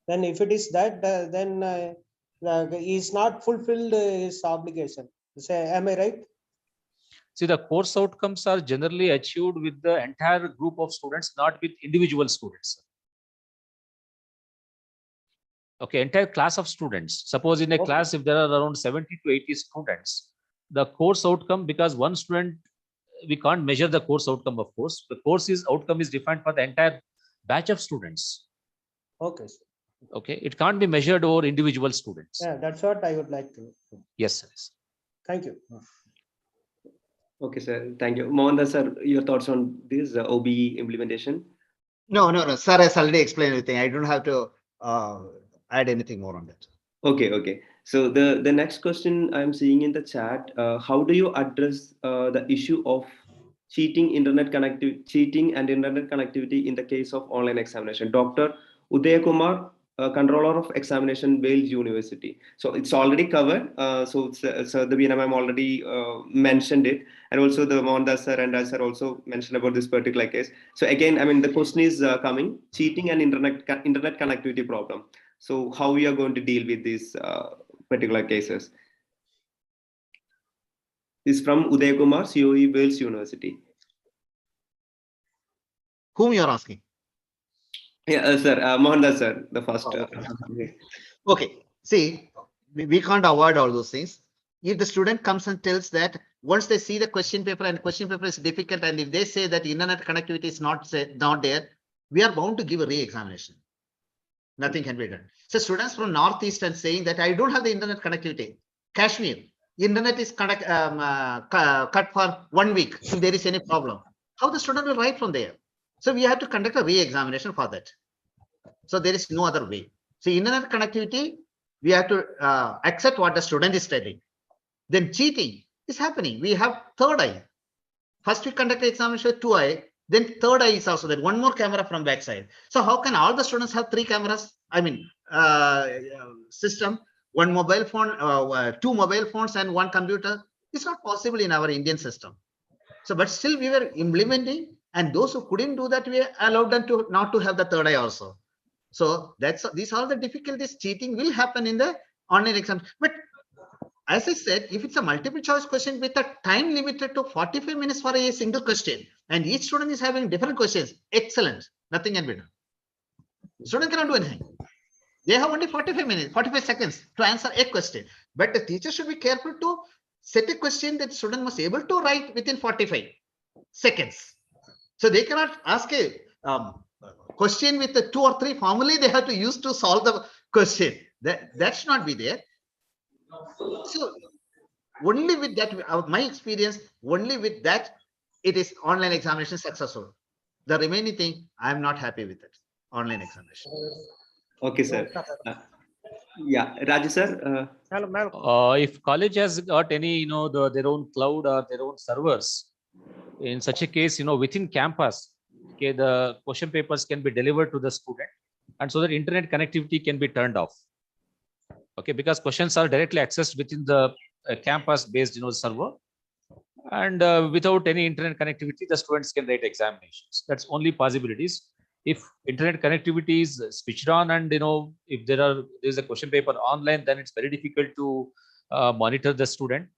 Then if it is that, then he is not fulfilled his obligation. Say, am I right? See, the course outcomes are generally achieved with the entire group of students, not with individual students. Okay, entire class of students. Suppose in a class, if there are around 70 to 80 students, the course outcome, because one student, we can't measure the course outcome, of course. The course outcome is defined for the entire batch of students. Okay. Okay, it can't be measured over individual students. Yeah, that's what I would like to. Yes, sir. Thank you. Okay, sir. Thank you. Mohan, sir, your thoughts on this OBE implementation? No. Sir has already explained everything. I don't have to add anything more on that. Okay. So the next question I'm seeing in the chat, how do you address the issue of cheating and internet connectivity in the case of online examination? Dr. Uday Kumar, controller of examination, Wales University. So it's already covered. So the BNM already mentioned it, and also the Mohandas sir and I sir also mentioned about this particular case. So again, I mean, the question is coming: cheating and internet connectivity problem. So how we are going to deal with these particular cases? This is from Uday Kumar, COE, Wales University. Whom you are asking? Yeah, sir, Mohandas sir, the first. Okay, see, we can't avoid all those things. If the student comes and tells that once they see the question paper and question paper is difficult, and if they say that internet connectivity is not there, we are bound to give a re-examination. Nothing can be done. So students from Northeast and saying that I don't have the internet connectivity. Kashmir, internet is cut for 1 week if there is any problem. How the student will write from there? So we have to conduct a re-examination for that. So there is no other way. So internet connectivity, we have to accept what the student is telling. Then cheating is happening. We have third eye. First we conduct the examination with 2 eye. Then third eye is also there. 1 more camera from backside. So how can all the students have 3 cameras? I mean, system, 1 mobile phone, 2 mobile phones and 1 computer. It's not possible in our Indian system. So, but still we were implementing, and those who couldn't do that, we allowed them to not to have the third eye also. So these are the difficulties. Cheating will happen in the online exam. But as I said, if it's a multiple choice question with a time limited to 45 minutes for a single question, and each student is having different questions, excellent. Nothing can be done. Student cannot do anything. They have only 45 minutes, 45 seconds to answer a question. But the teacher should be careful to set a question that the student must be able to write within 45 seconds. So they cannot ask a question with the 2 or 3 formulae they have to use to solve the question. That should not be there. So only with that, my experience, only with that, it is online examination successful. The remaining thing, I'm not happy with it. Online examination. Okay, sir. Yeah, Raju sir. If college has got any, their own cloud or their own servers, in such a case, within campus, okay, the question papers can be delivered to the student, and so that internet connectivity can be turned off. Okay, because questions are directly accessed within the campus-based, server, and without any internet connectivity, the students can write examinations. That's only possibilities. If internet connectivity is switched on, and if there's a question paper online, then it's very difficult to monitor the student.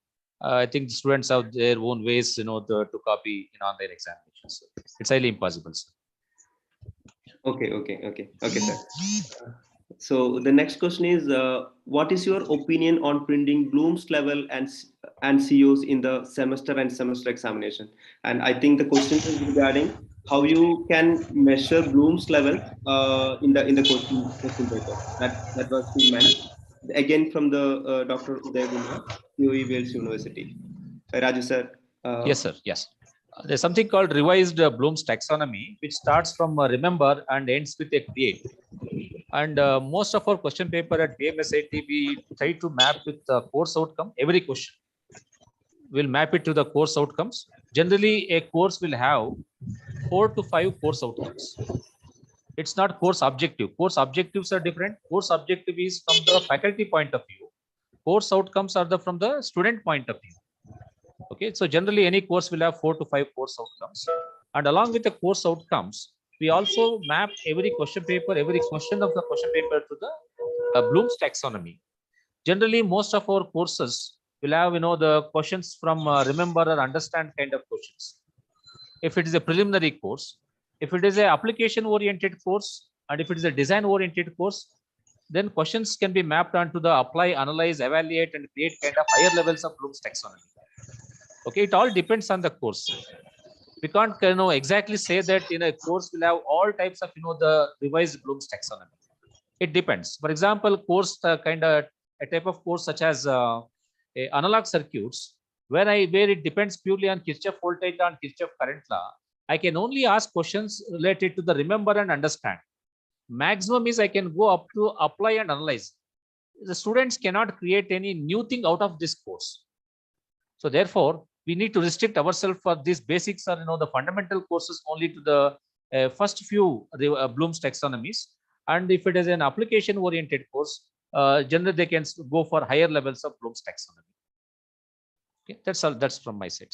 I think the students have their own ways, to copy in online examinations. So it's highly impossible, sir. Okay, sir. So the next question is, what is your opinion on printing Bloom's level and COs in the semester and semester examination? And I think the question is regarding how you can measure Bloom's level in the question paper. That was been meant. Again from the Dr. Uday Kumar, UAE Wales University. Raju sir. Yes, sir. Yes. There's something called revised Bloom's taxonomy, which starts from remember and ends with a create. And most of our question paper at BMSIT, we try to map with the course outcome. Every question, we'll map it to the course outcomes. Generally, a course will have 4 to 5 course outcomes. It's not course objective. Course objectives are different. Course objective is from the faculty point of view. Course outcomes are from the student point of view. Okay, so generally any course will have 4 to 5 course outcomes, and along with the course outcomes, we also map every question paper, every question of the question paper to the Bloom's taxonomy. Generally, most of our courses will have the questions from remember or understand kind of questions. If it is a preliminary course, if it is an application oriented course, and if it is a design oriented course, then questions can be mapped onto the apply, analyze, evaluate, and create kind of higher levels of Bloom's taxonomy. Okay, it all depends on the course. We can't exactly say that in a course will have all types of the revised Bloom's taxonomy. It depends. For example, course kind of a type of course such as analog circuits, where it depends purely on Kirchhoff voltage and Kirchhoff current law. I can only ask questions related to the remember and understand. Maximum is I can go up to apply and analyze. The students cannot create any new thing out of this course. So therefore, we need to restrict ourselves for these basics or the fundamental courses only to the first few Bloom's taxonomies. And if it is an application oriented course, generally they can go for higher levels of Bloom's taxonomy. Okay, that's all. That's from my side.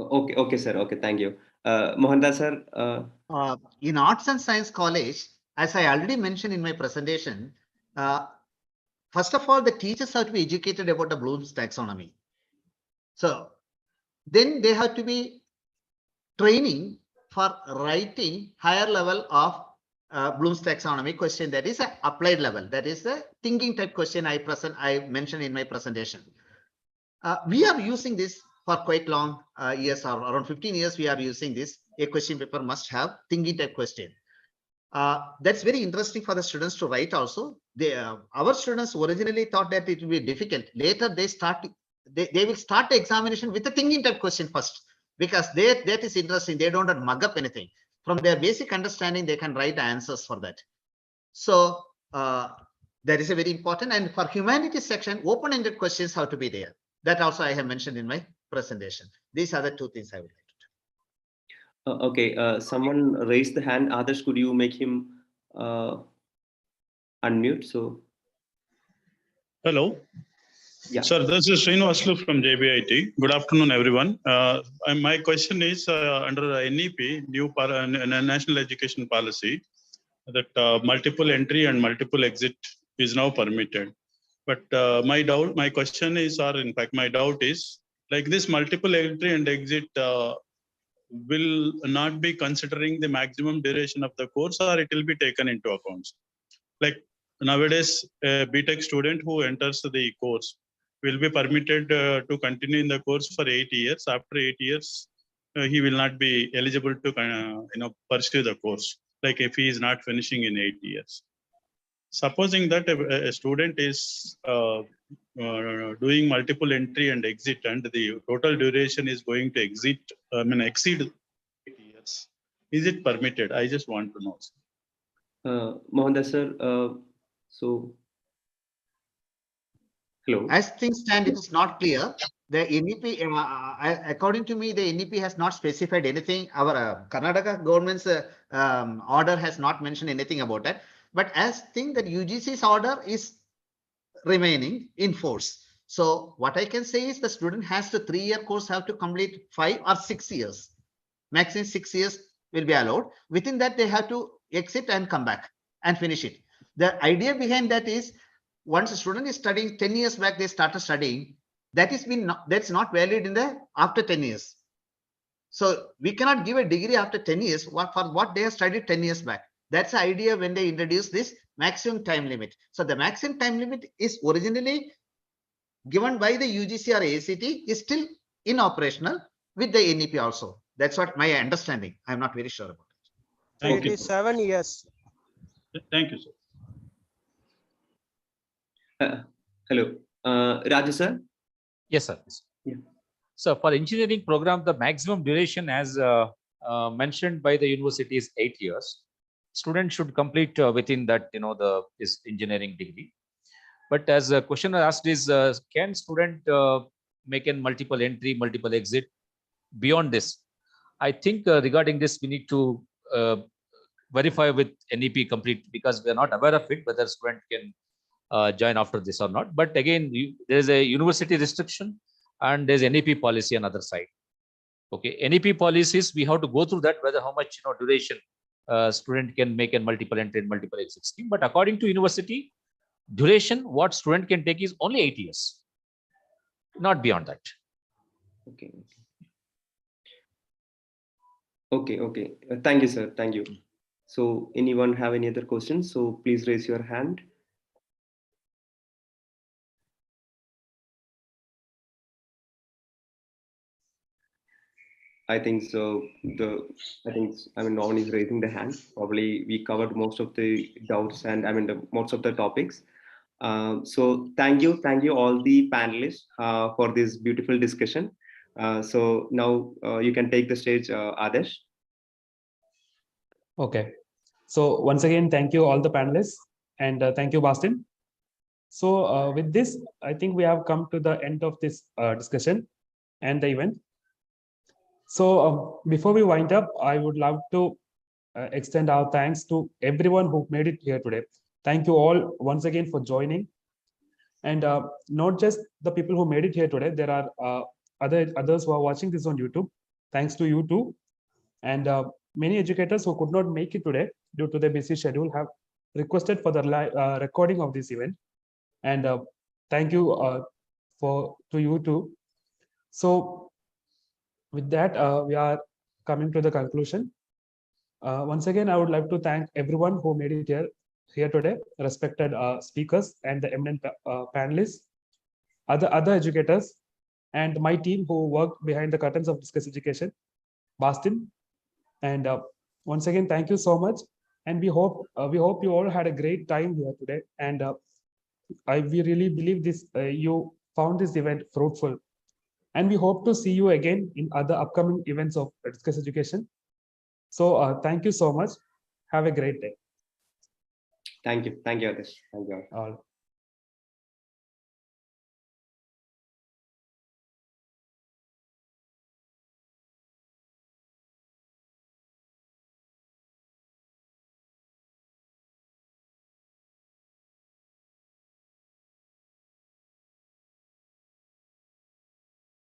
Okay, sir. Okay, thank you. Mohandas sir. In Arts and Science College, as I already mentioned in my presentation, first of all, the teachers have to be educated about the Bloom's taxonomy. So then they have to be training for writing higher level of Bloom's taxonomy question, that is an applied level. That is the thinking type question I mentioned in my presentation. We are using this for quite long years, or around 15 years we are using this. A question paper must have thinking type question. That's very interesting for the students to write also. Our students originally thought that it will be difficult. Later they will start the examination with a thinking type question first, because that is interesting. They don't mug up anything. From their basic understanding, they can write answers for that. So that is a very important. And for humanities section, open-ended questions have to be there. That also I have mentioned in my presentation. These are the two things I would like to do. Okay, someone raised the hand. Others, could you make him unmute? So, hello. Yeah. Sir, this is Srinivaslu from JBIT. Good afternoon, everyone. My question is under NEP, new National Education Policy, that multiple entry and multiple exit is now permitted. But my question is, or in fact, my doubt is, like this multiple entry and exit will not be considering the maximum duration of the course, or it will be taken into account. Like nowadays, a BTech student who enters the course will be permitted to continue in the course for 8 years. After 8 years, he will not be eligible to pursue the course, like if he is not finishing in 8 years. Supposing that a student is doing multiple entry and exit, and the total duration is going to exceed 8 years, is it permitted? I just want to know. Mohandas sir, so hello. As things stand, it is not clear. The NEP, according to me, the NEP has not specified anything. Our Karnataka government's order has not mentioned anything about that. But as thing that UGC's order is remaining in force. So what I can say is the student has the 3-year course have to complete 5 or 6 years. Maximum 6 years will be allowed. Within that, they have to exit and come back and finish it. The idea behind that is once a student is studying 10 years back, they started studying. That's not valid in the after 10 years. So we cannot give a degree after 10 years for what they have studied 10 years back. That's the idea when they introduced this maximum time limit. So the maximum time limit is originally given by the UGC or ACT is still in operational with the NEP also. That's what my understanding. I'm not very sure about it. Thank It you. is 7 years. Thank you, sir. Hello, Raju sir. Yes, sir. Yeah. So for engineering program, the maximum duration as mentioned by the university is 8 years. Students should complete within that, this engineering degree. But as a question asked is, can student make a multiple entry, multiple exit beyond this? I think regarding this, we need to verify with NEP complete, because we are not aware of it, whether student can join after this or not. But again, there is a university restriction and there's NEP policy on other side. Okay, NEP policies, we have to go through that, whether how much duration student can make a multiple entry and multiple exit scheme. But according to university, duration what student can take is only 8 years, not beyond that. Okay. Okay. Thank you, sir. Thank you. So anyone have any other questions? So please raise your hand. I think so. No one is raising the hand. Probably we covered most of the doubts and most of the topics. So thank you all the panelists for this beautiful discussion. So now you can take the stage, Adesh. Okay. So once again, thank you all the panelists, and thank you, Boston. So with this, I think we have come to the end of this discussion and the event. So before we wind up, I would love to extend our thanks to everyone who made it here today. Thank you all once again for joining. And not just the people who made it here today, there are others who are watching this on YouTube. Thanks to you too. And many educators who could not make it today due to their busy schedule have requested for the recording of this event. And thank you to you too. So with that, we are coming to the conclusion. Once again, I would like to thank everyone who made it here today, respected speakers and the eminent panelists, other educators, and my team who worked behind the curtains of Discuss Education, Boston. And once again, thank you so much. And we hope you all had a great time here today. And we really believe this you found this event fruitful. And we hope to see you again in other upcoming events of Discuss Education. So thank you so much. Have a great day. Thank you, Adesh. Thank you all.